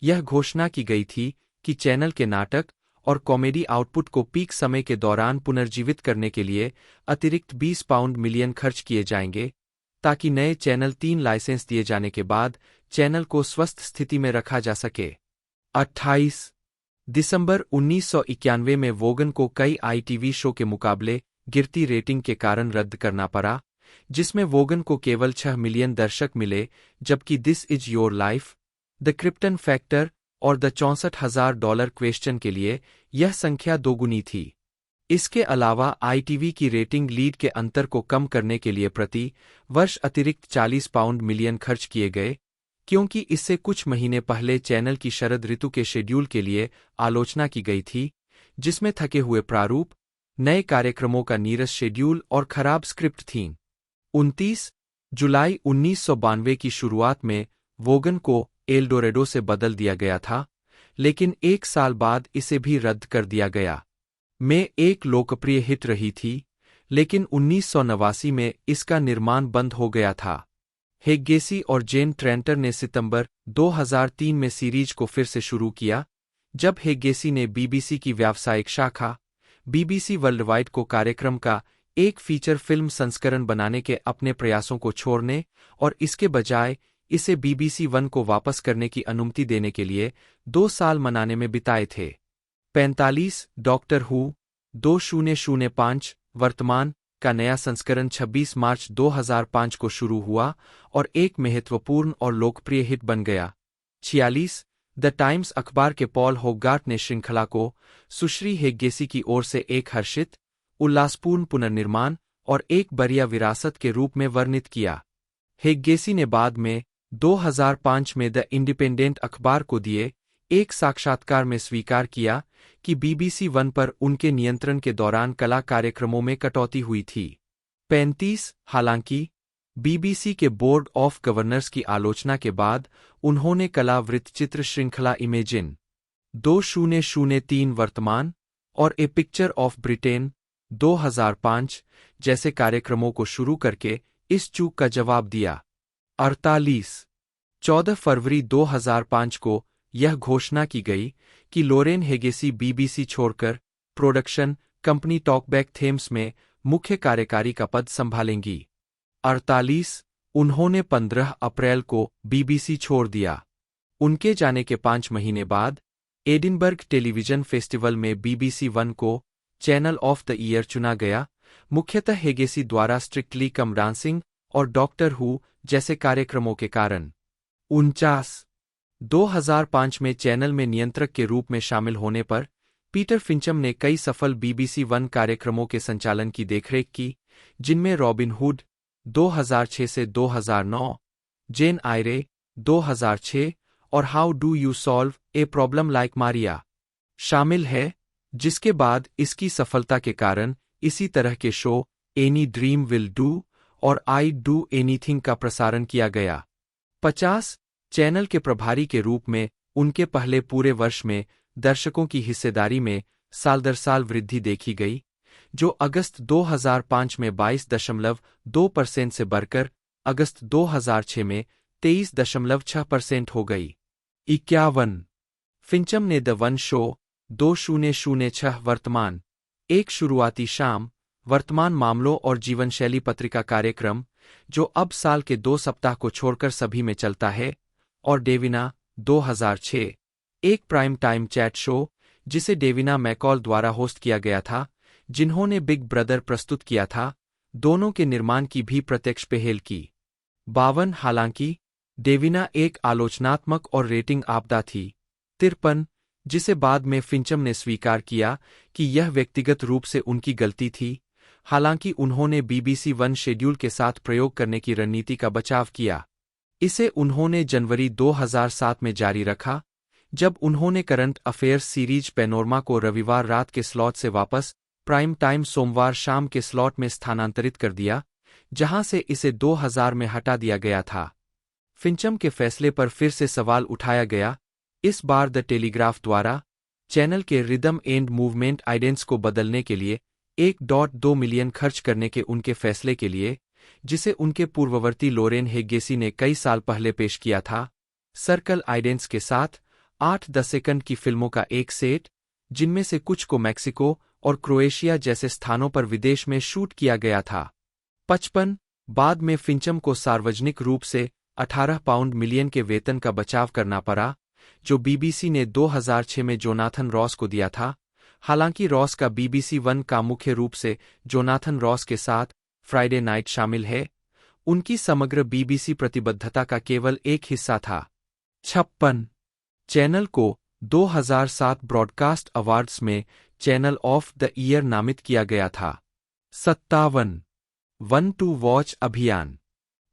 यह घोषणा की गई थी कि चैनल के नाटक और कॉमेडी आउटपुट को पीक समय के दौरान पुनर्जीवित करने के लिए अतिरिक्त 20 पाउंड मिलियन खर्च किए जाएंगे, ताकि नए चैनल 3 लाइसेंस दिए जाने के बाद चैनल को स्वस्थ स्थिति में रखा जा सके। 28 दिसंबर 1991 में वोगन को कई ITV शो के मुकाबले गिरती रेटिंग के कारण रद्द करना पड़ा, जिसमें वोगन को केवल 6 मिलियन दर्शक मिले, जबकि this is your life, the krypton factor और द $64,000 क्वेश्चन के लिए यह संख्या दोगुनी थी। इसके अलावा ITV की रेटिंग लीड के अंतर को कम करने के लिए प्रति वर्ष अतिरिक्त 40 पाउंड मिलियन खर्च किए गए, क्योंकि इससे कुछ महीने पहले चैनल की शरद ऋतु के शेड्यूल के लिए आलोचना की गई थी, जिसमें थके हुए प्रारूप, नए कार्यक्रमों का नीरस शेड्यूल और खराब स्क्रिप्ट थी। 29 जुलाई 1992 की शुरुआत में वोगन को एल्डोरेडो से बदल दिया गया था, लेकिन एक साल बाद इसे भी रद्द कर दिया गया। में एक लोकप्रिय हिट रही थी, लेकिन 1989 में इसका निर्माण बंद हो गया था। हेगेसी और जेन ट्रेंटर ने सितंबर 2003 में सीरीज को फिर से शुरू किया, जब हेगेसी ने BBC की व्यावसायिक शाखा BBC वर्ल्डवाइड को कार्यक्रम का एक फीचर फिल्म संस्करण बनाने के अपने प्रयासों को छोड़ने और इसके बजाय इसे BBC वन को वापस करने की अनुमति देने के लिए 2 साल मनाने में बिताए थे। 45 डॉक्टर हू 2005 वर्तमान का नया संस्करण 26 मार्च 2005 को शुरू हुआ और एक महत्वपूर्ण और लोकप्रिय हिट बन गया। 46 द टाइम्स अखबार के पॉल होगार्ट ने श्रृंखला को सुश्री हेगेसी की ओर से एक हर्षित, उल्लासपूर्ण पुनर्निर्माण और एक बरिया विरासत के रूप में वर्णित किया। हेगेसी ने बाद में 2005 में द इंडिपेंडेंट अखबार को दिए एक साक्षात्कार में स्वीकार किया कि BBC वन पर उनके नियंत्रण के दौरान कला कार्यक्रमों में कटौती हुई थी। 35 हालांकि BBC के बोर्ड ऑफ गवर्नर्स की आलोचना के बाद उन्होंने कला वृत्तचित्र श्रृंखला इमेजिन 2003 वर्तमान और ए पिक्चर ऑफ ब्रिटेन 2005 जैसे कार्यक्रमों को शुरू करके इस चूक का जवाब दिया। 48 14 फरवरी 2005 को यह घोषणा की गई कि लोरेन हेगेसी BBC छोड़कर प्रोडक्शन कंपनी टॉकबैक थेम्स में मुख्य कार्यकारी का पद संभालेंगी। 48 उन्होंने 15 अप्रैल को BBC छोड़ दिया। उनके जाने के 5 महीने बाद एडिनबर्ग टेलीविजन फेस्टिवल में BBC वन को चैनल ऑफ द ईयर चुना गया, मुख्यतः हेगेसी द्वारा स्ट्रिक्टली कम डांसिंग और डॉक्टर हू जैसे कार्यक्रमों के कारण। 49 2005 में चैनल में नियंत्रक के रूप में शामिल होने पर पीटर फिंचम ने कई सफल BBC वन कार्यक्रमों के संचालन की देखरेख की, जिनमें रॉबिन हुड 2006 से 2009, जेन आयरे 2006 और how do you solve a problem like Maria शामिल है, जिसके बाद इसकी सफलता के कारण इसी तरह के show any dream will do और आई डू एनीथिंग का प्रसारण किया गया। 50 चैनल के प्रभारी के रूप में उनके पहले पूरे वर्ष में दर्शकों की हिस्सेदारी में साल दर साल वृद्धि देखी गई, जो अगस्त 2005 में 22.2% से बढ़कर अगस्त 2006 में 23.6% हो गई। 51 फिंचम ने द वन शो 2006 वर्तमान, एक शुरुआती शाम, वर्तमान मामलों और जीवनशैली पत्रिका कार्यक्रम, जो अब साल के 2 सप्ताह को छोड़कर सभी में चलता है, और डेविना 2006, एक प्राइम टाइम चैट शो, जिसे डेविना मैकॉल द्वारा होस्ट किया गया था, जिन्होंने बिग ब्रदर प्रस्तुत किया था, दोनों के निर्माण की भी प्रत्यक्ष पहल की। 52 हालांकि डेविना एक आलोचनात्मक और रेटिंग आपदा थी। 53 जिसे बाद में फिंचम ने स्वीकार किया कि यह व्यक्तिगत रूप से उनकी गलती थी, हालांकि उन्होंने BBC वन शेड्यूल के साथ प्रयोग करने की रणनीति का बचाव किया। इसे उन्होंने जनवरी 2007 में जारी रखा, जब उन्होंने करंट अफेयर्स सीरीज पैनोरमा को रविवार रात के स्लॉट से वापस प्राइम टाइम सोमवार शाम के स्लॉट में स्थानांतरित कर दिया, जहां से इसे 2000 में हटा दिया गया था। फिंचम के फैसले पर फिर से सवाल उठाया गया, इस बार द टेलीग्राफ द्वारा चैनल के रिदम एंड मूवमेंट आइडेंट्स को बदलने के लिए 1.2 मिलियन खर्च करने के उनके फैसले के लिए, जिसे उनके पूर्ववर्ती लोरेन हेगेसी ने कई साल पहले पेश किया था। सर्कल आइडेंट्स के साथ 8-10 सेकंड की फिल्मों का एक सेट, जिनमें से कुछ को मैक्सिको और क्रोएशिया जैसे स्थानों पर विदेश में शूट किया गया था। 55 बाद में फिंचम को सार्वजनिक रूप से 18 पाउंड मिलियन के वेतन का बचाव करना पड़ा, जो BBC ने 2006 में जोनाथन रॉस को दिया था। हालांकि रॉस का BBC वन का मुख्य रूप से जोनाथन रॉस के साथ फ्राइडे नाइट शामिल है, उनकी समग्र BBC प्रतिबद्धता का केवल एक हिस्सा था। 56 चैनल को 2007 ब्रॉडकास्ट अवार्ड्स में चैनल ऑफ द ईयर नामित किया गया था। 57 वन टू वॉच अभियान,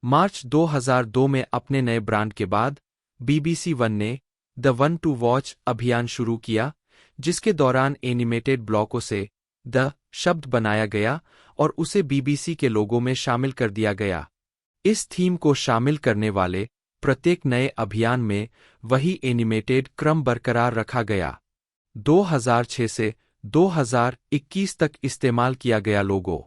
मार्च 2002 में अपने नए ब्रांड के बाद BBC वन ने द वन टू वॉच अभियान शुरू किया, जिसके दौरान एनिमेटेड ब्लॉकों से द शब्द बनाया गया और उसे BBC के लोगों में शामिल कर दिया गया। इस थीम को शामिल करने वाले प्रत्येक नए अभियान में वही एनिमेटेड क्रम बरकरार रखा गया। 2006 से 2021 तक इस्तेमाल किया गया लोगो।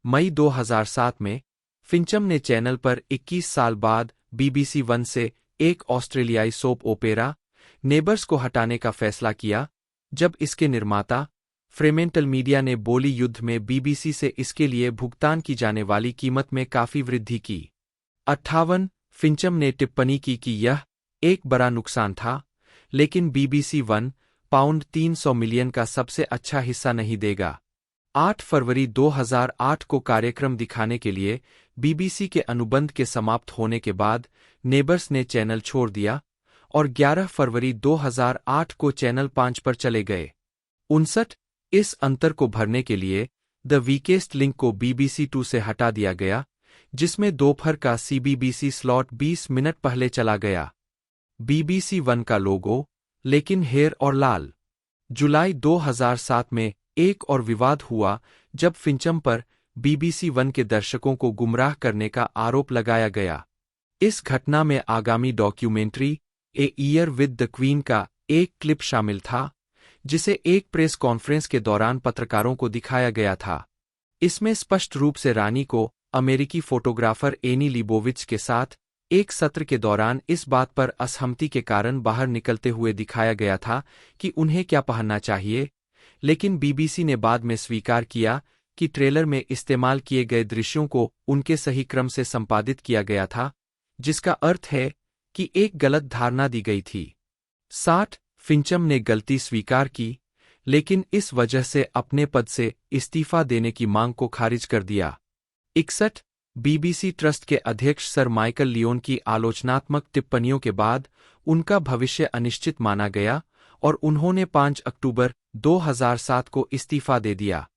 मई 2007 में फिंचम ने चैनल पर 21 साल बाद BBC वन से एक ऑस्ट्रेलियाई सोप ओपेरा नेबर्स को हटाने का फैसला किया, जब इसके निर्माता फ्रेमेंटल मीडिया ने बोली युद्ध में BBC से इसके लिए भुगतान की जाने वाली कीमत में काफी वृद्धि की। 58 फिंचम ने टिप्पणी की कि यह एक बड़ा नुकसान था, लेकिन BBC वन पाउंड 300 मिलियन का सबसे अच्छा हिस्सा नहीं देगा। 8 फरवरी 2008 को कार्यक्रम दिखाने के लिए BBC के अनुबंध के समाप्त होने के बाद नेबर्स ने चैनल छोड़ दिया और 11 फरवरी 2008 को चैनल 5 पर चले गए। 59 इस अंतर को भरने के लिए द वीकेस्ट लिंक को BBC 2 से हटा दिया गया, जिसमें दोपहर का CBBC स्लॉट 20 मिनट पहले चला गया। BBC वन का लोगो, लेकिन हेयर और लाल। जुलाई 2007 में एक और विवाद हुआ जब फिंचम पर BBC वन के दर्शकों को गुमराह करने का आरोप लगाया गया। इस घटना में आगामी documentary a year with the queen का एक क्लिप शामिल था, जिसे एक प्रेस कॉन्फ्रेंस के दौरान पत्रकारों को दिखाया गया था। इसमें स्पष्ट रूप से रानी को अमेरिकी फोटोग्राफर एनी लिबोविच के साथ एक सत्र के दौरान इस बात पर असहमति के कारण बाहर निकलते हुए दिखाया गया था कि उन्हें क्या पहनना चाहिए, लेकिन BBC ने बाद में स्वीकार किया कि ट्रेलर में इस्तेमाल किए गए दृश्यों को उनके सही क्रम से संपादित किया गया था, जिसका अर्थ है कि एक गलत धारणा दी गई थी। 60 फिंचम ने गलती स्वीकार की, लेकिन इस वजह से अपने पद से इस्तीफा देने की मांग को खारिज कर दिया। 61 बीबीसी ट्रस्ट के अध्यक्ष सर माइकल लियोन की आलोचनात्मक टिप्पणियों के बाद उनका भविष्य अनिश्चित माना गया और उन्होंने 5 अक्टूबर 2007 को इस्तीफा दे दिया।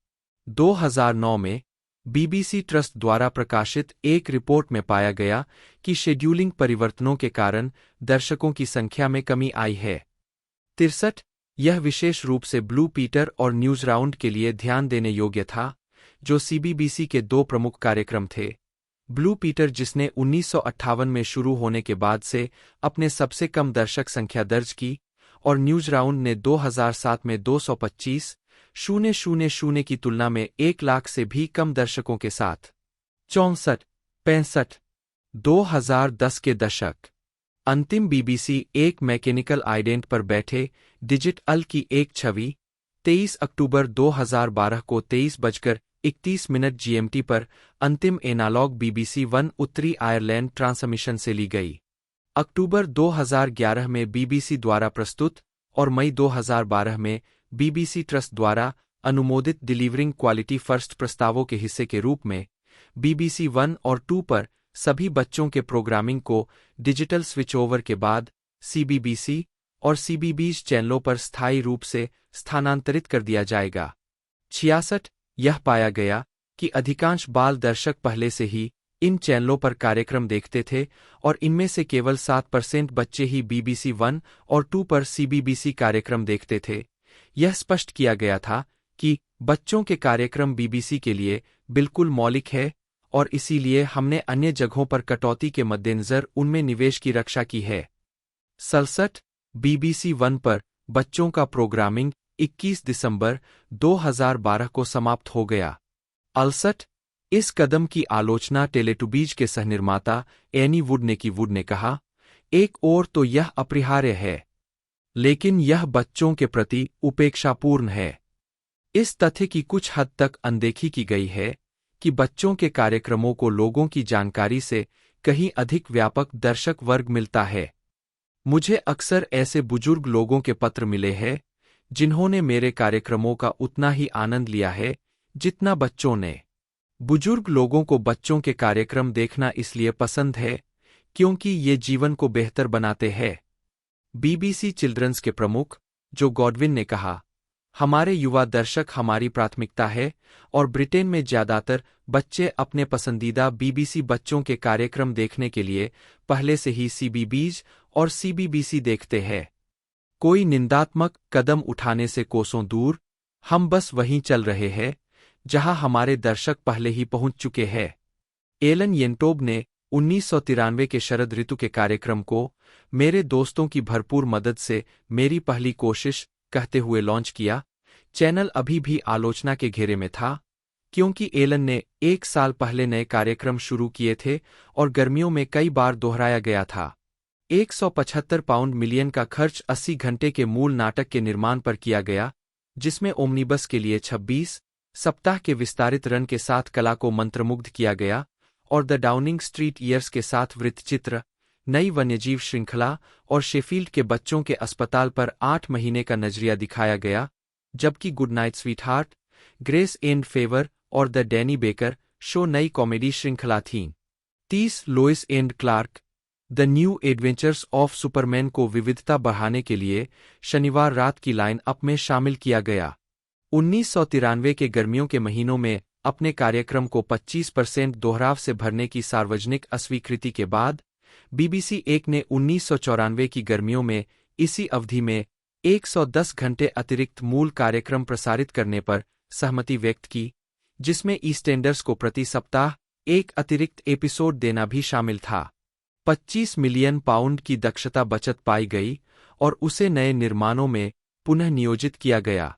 2009 में बीबीसी ट्रस्ट द्वारा प्रकाशित एक रिपोर्ट में पाया गया कि शेड्यूलिंग परिवर्तनों के कारण दर्शकों की संख्या में कमी आई है। 63 यह विशेष रूप से ब्लू पीटर और न्यूज राउंड के लिए ध्यान देने योग्य था, जो सीबीबीसी के 2 प्रमुख कार्यक्रम थे। ब्लू पीटर, जिसने 1958 में शुरू होने के बाद से अपने सबसे कम दर्शक संख्या दर्ज की, और न्यूज राउंड ने 2007 में 225,000 की तुलना में 1 लाख से भी कम दर्शकों के साथ 64-65 2010 के दशक। अंतिम बीबीसी एक मैकेनिकल आइडेंट पर बैठे डिजिटल की एक छवि 23 अक्टूबर 2012 को 23:31 जीएमटी पर अंतिम एनालॉग बीबीसी 1 उत्तरी आयरलैंड ट्रांसमिशन से ली गई। अक्टूबर 2011 में बीबीसी द्वारा प्रस्तुत और मई 2012 में बीबीसी ट्रस्ट द्वारा अनुमोदित डिलीवरिंग क्वालिटी फर्स्ट प्रस्तावों के हिस्से के रूप में बीबीसी 1 और 2 पर सभी बच्चों के प्रोग्रामिंग को डिजिटल स्विचओवर के बाद सीबीबीसी और सीबीबीज चैनलों पर स्थायी रूप से स्थानांतरित कर दिया जाएगा। 66 यह पाया गया कि अधिकांश बाल दर्शक पहले से ही इन चैनलों पर कार्यक्रम देखते थे और इनमें से केवल 7% बच्चे ही बीबीसी 1 और 2 पर सीबीबीसी कार्यक्रम देखते थे। यह स्पष्ट किया गया था कि बच्चों के कार्यक्रम बीबीसी के लिए बिल्कुल मौलिक है और इसीलिए हमने अन्य जगहों पर कटौती के मद्देनजर उनमें निवेश की रक्षा की है। 67 बीबीसी 1 पर बच्चों का प्रोग्रामिंग 21 दिसंबर 2012 को समाप्त हो गया। 68 इस कदम की आलोचना टेलेटुबीज के सहनिर्माता एनी वुड ने कहा, एक ओर तो यह अपरिहार्य है, लेकिन यह बच्चों के प्रति उपेक्षापूर्ण है। इस तथ्य की कुछ हद तक अनदेखी की गई है कि बच्चों के कार्यक्रमों को लोगों की जानकारी से कहीं अधिक व्यापक दर्शक वर्ग मिलता है। मुझे अक्सर ऐसे बुजुर्ग लोगों के पत्र मिले हैं जिन्होंने मेरे कार्यक्रमों का उतना ही आनंद लिया है जितना बच्चों ने। बुजुर्ग लोगों को बच्चों के कार्यक्रम देखना इसलिए पसंद है क्योंकि ये जीवन को बेहतर बनाते हैं। बीबीसी चिल्ड्रंस के प्रमुख जो गॉडविन ने कहा, हमारे युवा दर्शक हमारी प्राथमिकता है और ब्रिटेन में ज्यादातर बच्चे अपने पसंदीदा बीबीसी बच्चों के कार्यक्रम देखने के लिए पहले से ही सीबीबीज और सीबीबीसी देखते हैं। कोई निंदात्मक कदम उठाने से कोसों दूर, हम बस वहीं चल रहे हैं जहां हमारे दर्शक पहले ही पहुंच चुके हैं। एलन येंटोब ने 1993 के शरद ऋतु के कार्यक्रम को मेरे दोस्तों की भरपूर मदद से मेरी पहली कोशिश कहते हुए लॉन्च किया। चैनल अभी भी आलोचना के घेरे में था क्योंकि एलन ने 1 साल पहले नए कार्यक्रम शुरू किए थे और गर्मियों में कई बार दोहराया गया था। 175 पाउंड मिलियन का खर्च 80 घंटे के मूल नाटक के निर्माण पर किया गया, जिसमें ओमनीबस के लिए 26 सप्ताह के विस्तारित रन के साथ कला को मंत्रमुग्ध किया गया और द डाउनिंग स्ट्रीट ईयर्स के साथ वृत्तचित्र, नई वन्यजीव श्रृंखला और शेफील्ड के बच्चों के अस्पताल पर 8 महीने का नजरिया दिखाया गया, जबकि good night sweetheart, grace and favour और द डैनी बेकर शो नई कॉमेडी श्रृंखला थीं। 30 Lois and Clark, the new adventures of Superman को विविधता बढ़ाने के लिए शनिवार रात की लाइन अप में शामिल किया गया। 1993 के गर्मियों के महीनों में अपने कार्यक्रम को 25% दोहराव से भरने की सार्वजनिक अस्वीकृति के बाद बीबीसी 1 ने 1994 की गर्मियों में इसी अवधि में 110 घंटे अतिरिक्त मूल कार्यक्रम प्रसारित करने पर सहमति व्यक्त की, जिसमें ईस्टेंडर्स को प्रति सप्ताह एक अतिरिक्त एपिसोड देना भी शामिल था। 25 मिलियन पाउंड की दक्षता बचत पाई गई और उसे नए निर्माणों में पुनः नियोजित किया गया।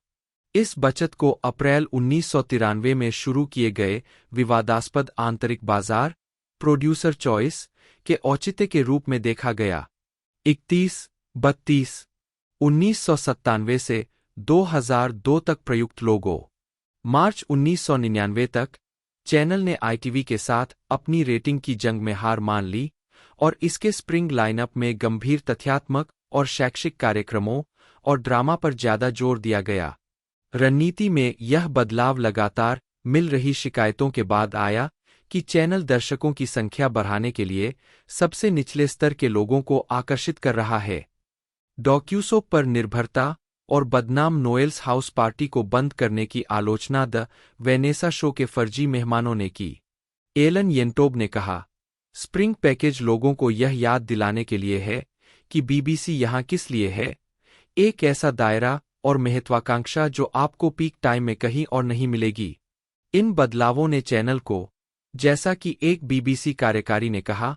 इस बचत को अप्रैल 1993 में शुरू किए गए विवादास्पद आंतरिक बाजार प्रोड्यूसर चॉइस के औचित्य के रूप में देखा गया। 31-32 1997 से 2002 तक प्रयुक्त लोगो। मार्च 1999 तक चैनल ने आईटीवी के साथ अपनी रेटिंग की जंग में हार मान ली और इसके स्प्रिंग लाइनअप में गंभीर तथ्यात्मक और शैक्षिक कार्यक्रमों और ड्रामा पर ज्यादा जोर दिया गया। रणनीति में यह बदलाव लगातार मिल रही शिकायतों के बाद आया कि चैनल दर्शकों की संख्या बढ़ाने के लिए सबसे निचले स्तर के लोगों को आकर्षित कर रहा है। डॉक्यूसोप पर निर्भरता और बदनाम नोएल्स हाउस पार्टी को बंद करने की आलोचना द वेनेसा शो के फर्जी मेहमानों ने की। एलन येंटोब ने कहा, स्प्रिंग पैकेज लोगों को यह याद दिलाने के लिए है कि बीबीसी यहाँ किस लिए है, एक ऐसा दायरा और महत्वाकांक्षा जो आपको पीक टाइम में कहीं और नहीं मिलेगी। इन बदलावों ने चैनल को, जैसा कि एक बीबीसी कार्यकारी ने कहा,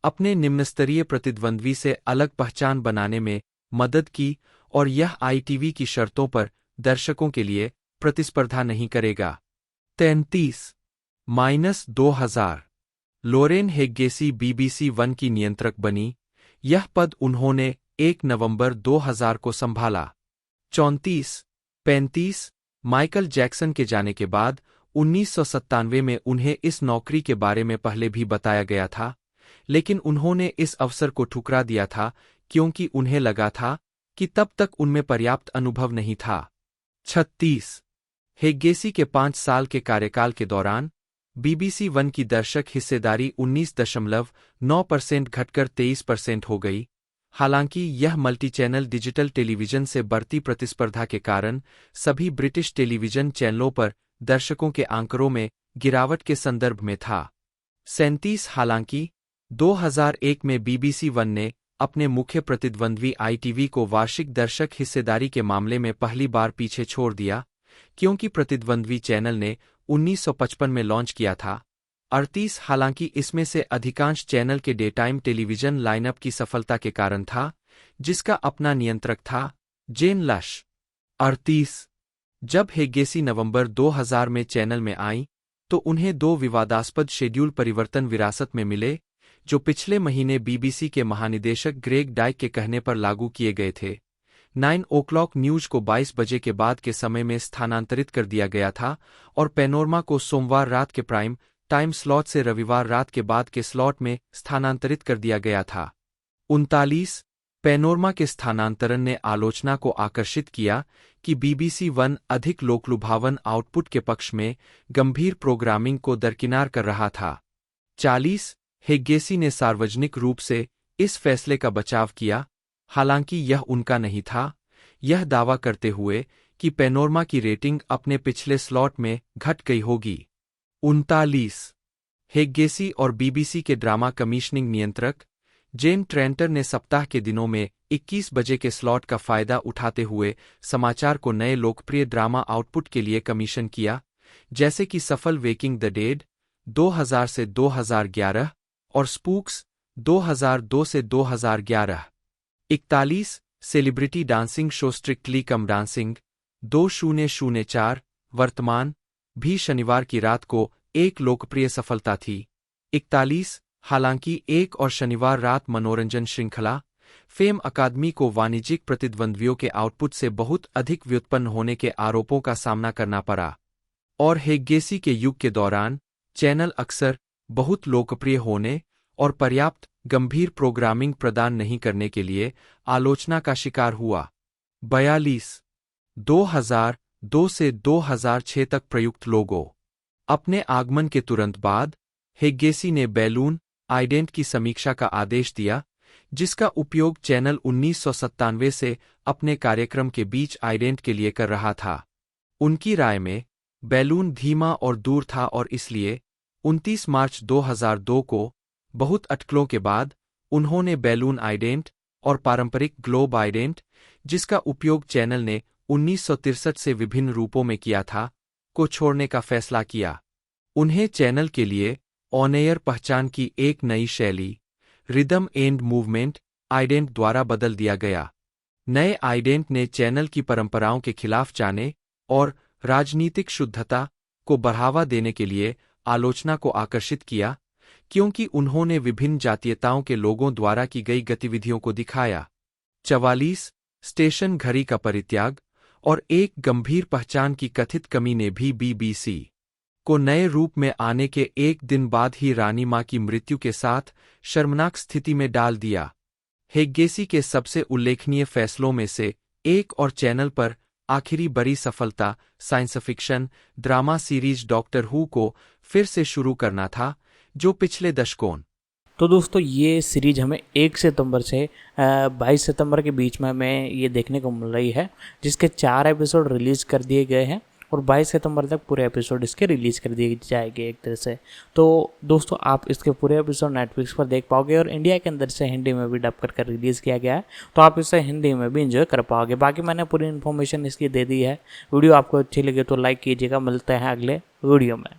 अपने निम्नस्तरीय प्रतिद्वंद्वी से अलग पहचान बनाने में मदद की और यह आईटीवी की शर्तों पर दर्शकों के लिए प्रतिस्पर्धा नहीं करेगा। 33-2000 लोरेन हेग्गेसी बीबीसी वन की नियंत्रक बनी। यह पद उन्होंने 1 नवंबर 2000 को संभाला। 34-35 माइकल जैक्सन के जाने के बाद 1997 में उन्हें इस नौकरी के बारे में पहले भी बताया गया था, लेकिन उन्होंने इस अवसर को ठुकरा दिया था क्योंकि उन्हें लगा था कि तब तक उनमें पर्याप्त अनुभव नहीं था। 36 हेग्गेसी के 5 साल के कार्यकाल के दौरान बीबीसी वन की दर्शक हिस्सेदारी 19.9% घटकर 23% हो गई। हालांकि यह मल्टीचैनल डिजिटल टेलीविजन से बढ़ती प्रतिस्पर्धा के कारण सभी ब्रिटिश टेलीविजन चैनलों पर दर्शकों के आंकड़ों में गिरावट के संदर्भ में था। 37 हालांकि 2001 में बीबीसी वन ने अपने मुख्य प्रतिद्वंद्वी आईटीवी को वार्षिक दर्शक हिस्सेदारी के मामले में पहली बार पीछे छोड़ दिया, क्योंकि प्रतिद्वंद्वी चैनल ने 1955 में लॉन्च किया था। 38 हालांकि इसमें से अधिकांश चैनल के डे टाइम टेलीविजन लाइनअप की सफलता के कारण था, जिसका अपना नियंत्रक था, जेन लश। 38 जब हेग्गेसी नवंबर 2000 में चैनल में आई तो उन्हें 2 विवादास्पद शेड्यूल परिवर्तन विरासत में मिले, जो पिछले महीने बीबीसी के महानिदेशक ग्रेग डाइक के कहने पर लागू किए गए थे। 9 o'clock न्यूज को 22 बजे के बाद के समय में स्थानांतरित कर दिया गया था और पैनोरमा को सोमवार रात के प्राइम टाइम स्लॉट से रविवार रात के बाद के स्लॉट में स्थानांतरित कर दिया गया था। 39 पैनोरमा के स्थानांतरण ने आलोचना को आकर्षित किया कि बीबीसी वन अधिक लोकलुभावन आउटपुट के पक्ष में गंभीर प्रोग्रामिंग को दरकिनार कर रहा था। 40 हेग्गेसी ने सार्वजनिक रूप से इस फैसले का बचाव किया, हालांकि यह उनका नहीं था, यह दावा करते हुए कि पैनोरमा की रेटिंग अपने पिछले स्लॉट में घट गई होगी। 39 हेग्गेसी और बीबीसी के ड्रामा कमीशनिंग नियंत्रक जेन ट्रेंटर ने सप्ताह के दिनों में 21 बजे के स्लॉट का फायदा उठाते हुए समाचार को नए लोकप्रिय ड्रामा आउटपुट के लिए कमीशन किया, जैसे कि सफल वेकिंग द डेड 2000 से 2011 और स्पूक्स 2002 से 2011। 41 सेलिब्रिटी डांसिंग शो स्ट्रिक्टली कम डांसिंग 2004 वर्तमान भी शनिवार की रात को एक लोकप्रिय सफलता थी। 41 हालांकि एक और शनिवार रात मनोरंजन श्रृंखला फेम अकादमी को वाणिज्यिक प्रतिद्वंद्वियों के आउटपुट से बहुत अधिक व्युत्पन्न होने के आरोपों का सामना करना पड़ा, और हेग्गेसी के युग के दौरान चैनल अक्सर बहुत लोकप्रिय होने और पर्याप्त गंभीर प्रोग्रामिंग प्रदान नहीं करने के लिए आलोचना का शिकार हुआ। 42 2002 से 2006 तक प्रयुक्त लोगो। अपने आगमन के तुरंत बाद हेग्गेसी ने बैलून आइडेंट की समीक्षा का आदेश दिया, जिसका उपयोग चैनल 1997 से अपने कार्यक्रम के बीच आइडेंट के लिए कर रहा था। उनकी राय में बैलून धीमा और दूर था और इसलिए 29 मार्च 2002 को बहुत अटकलों के बाद उन्होंने बैलून आइडेंट और पारंपरिक ग्लोब आइडेंट, जिसका उपयोग चैनल ने 1963 से विभिन्न रूपों में किया था, को छोड़ने का फैसला किया। उन्हें चैनल के लिए ऑन-एयर पहचान की एक नई शैली, रिदम एंड मूवमेंट आइडेंट द्वारा बदल दिया गया। नए आइडेंट ने चैनल की परंपराओं के खिलाफ जाने और राजनीतिक शुद्धता को बढ़ावा देने के लिए आलोचना को आकर्षित किया, क्योंकि उन्होंने विभिन्न जातीयताओं के लोगों द्वारा की गई गतिविधियों को दिखाया। 44 स्टेशन घड़ी का परित्याग और एक गंभीर पहचान की कथित कमी ने भी बीबीसी को नए रूप में आने के एक दिन बाद ही रानी मां की मृत्यु के साथ शर्मनाक स्थिति में डाल दिया। हेग्गेसी के सबसे उल्लेखनीय फैसलों में से एक और चैनल पर आखिरी बड़ी सफलता science fiction drama series Doctor Who को फिर से शुरू करना था, जो पिछले दशकों तो दोस्तों ये सीरीज हमें 1 सितंबर से 22 सितंबर के बीच में हमें ये देखने को मिल रही है, जिसके 4 एपिसोड रिलीज़ कर दिए गए हैं और 22 सितंबर तक पूरे एपिसोड इसके रिलीज़ कर दिए जाएंगे एक तरह से। तो दोस्तों आप इसके पूरे एपिसोड नेटफ्लिक्स पर देख पाओगे और इंडिया के अंदर से हिंदी में भी डब कर रिलीज़ किया गया है, तो आप इसे हिंदी में भी इंजॉय कर पाओगे। बाकी मैंने पूरी इन्फॉर्मेशन इसकी दे दी है। वीडियो आपको अच्छी लगे तो लाइक कीजिएगा। मिलते हैं अगले वीडियो में।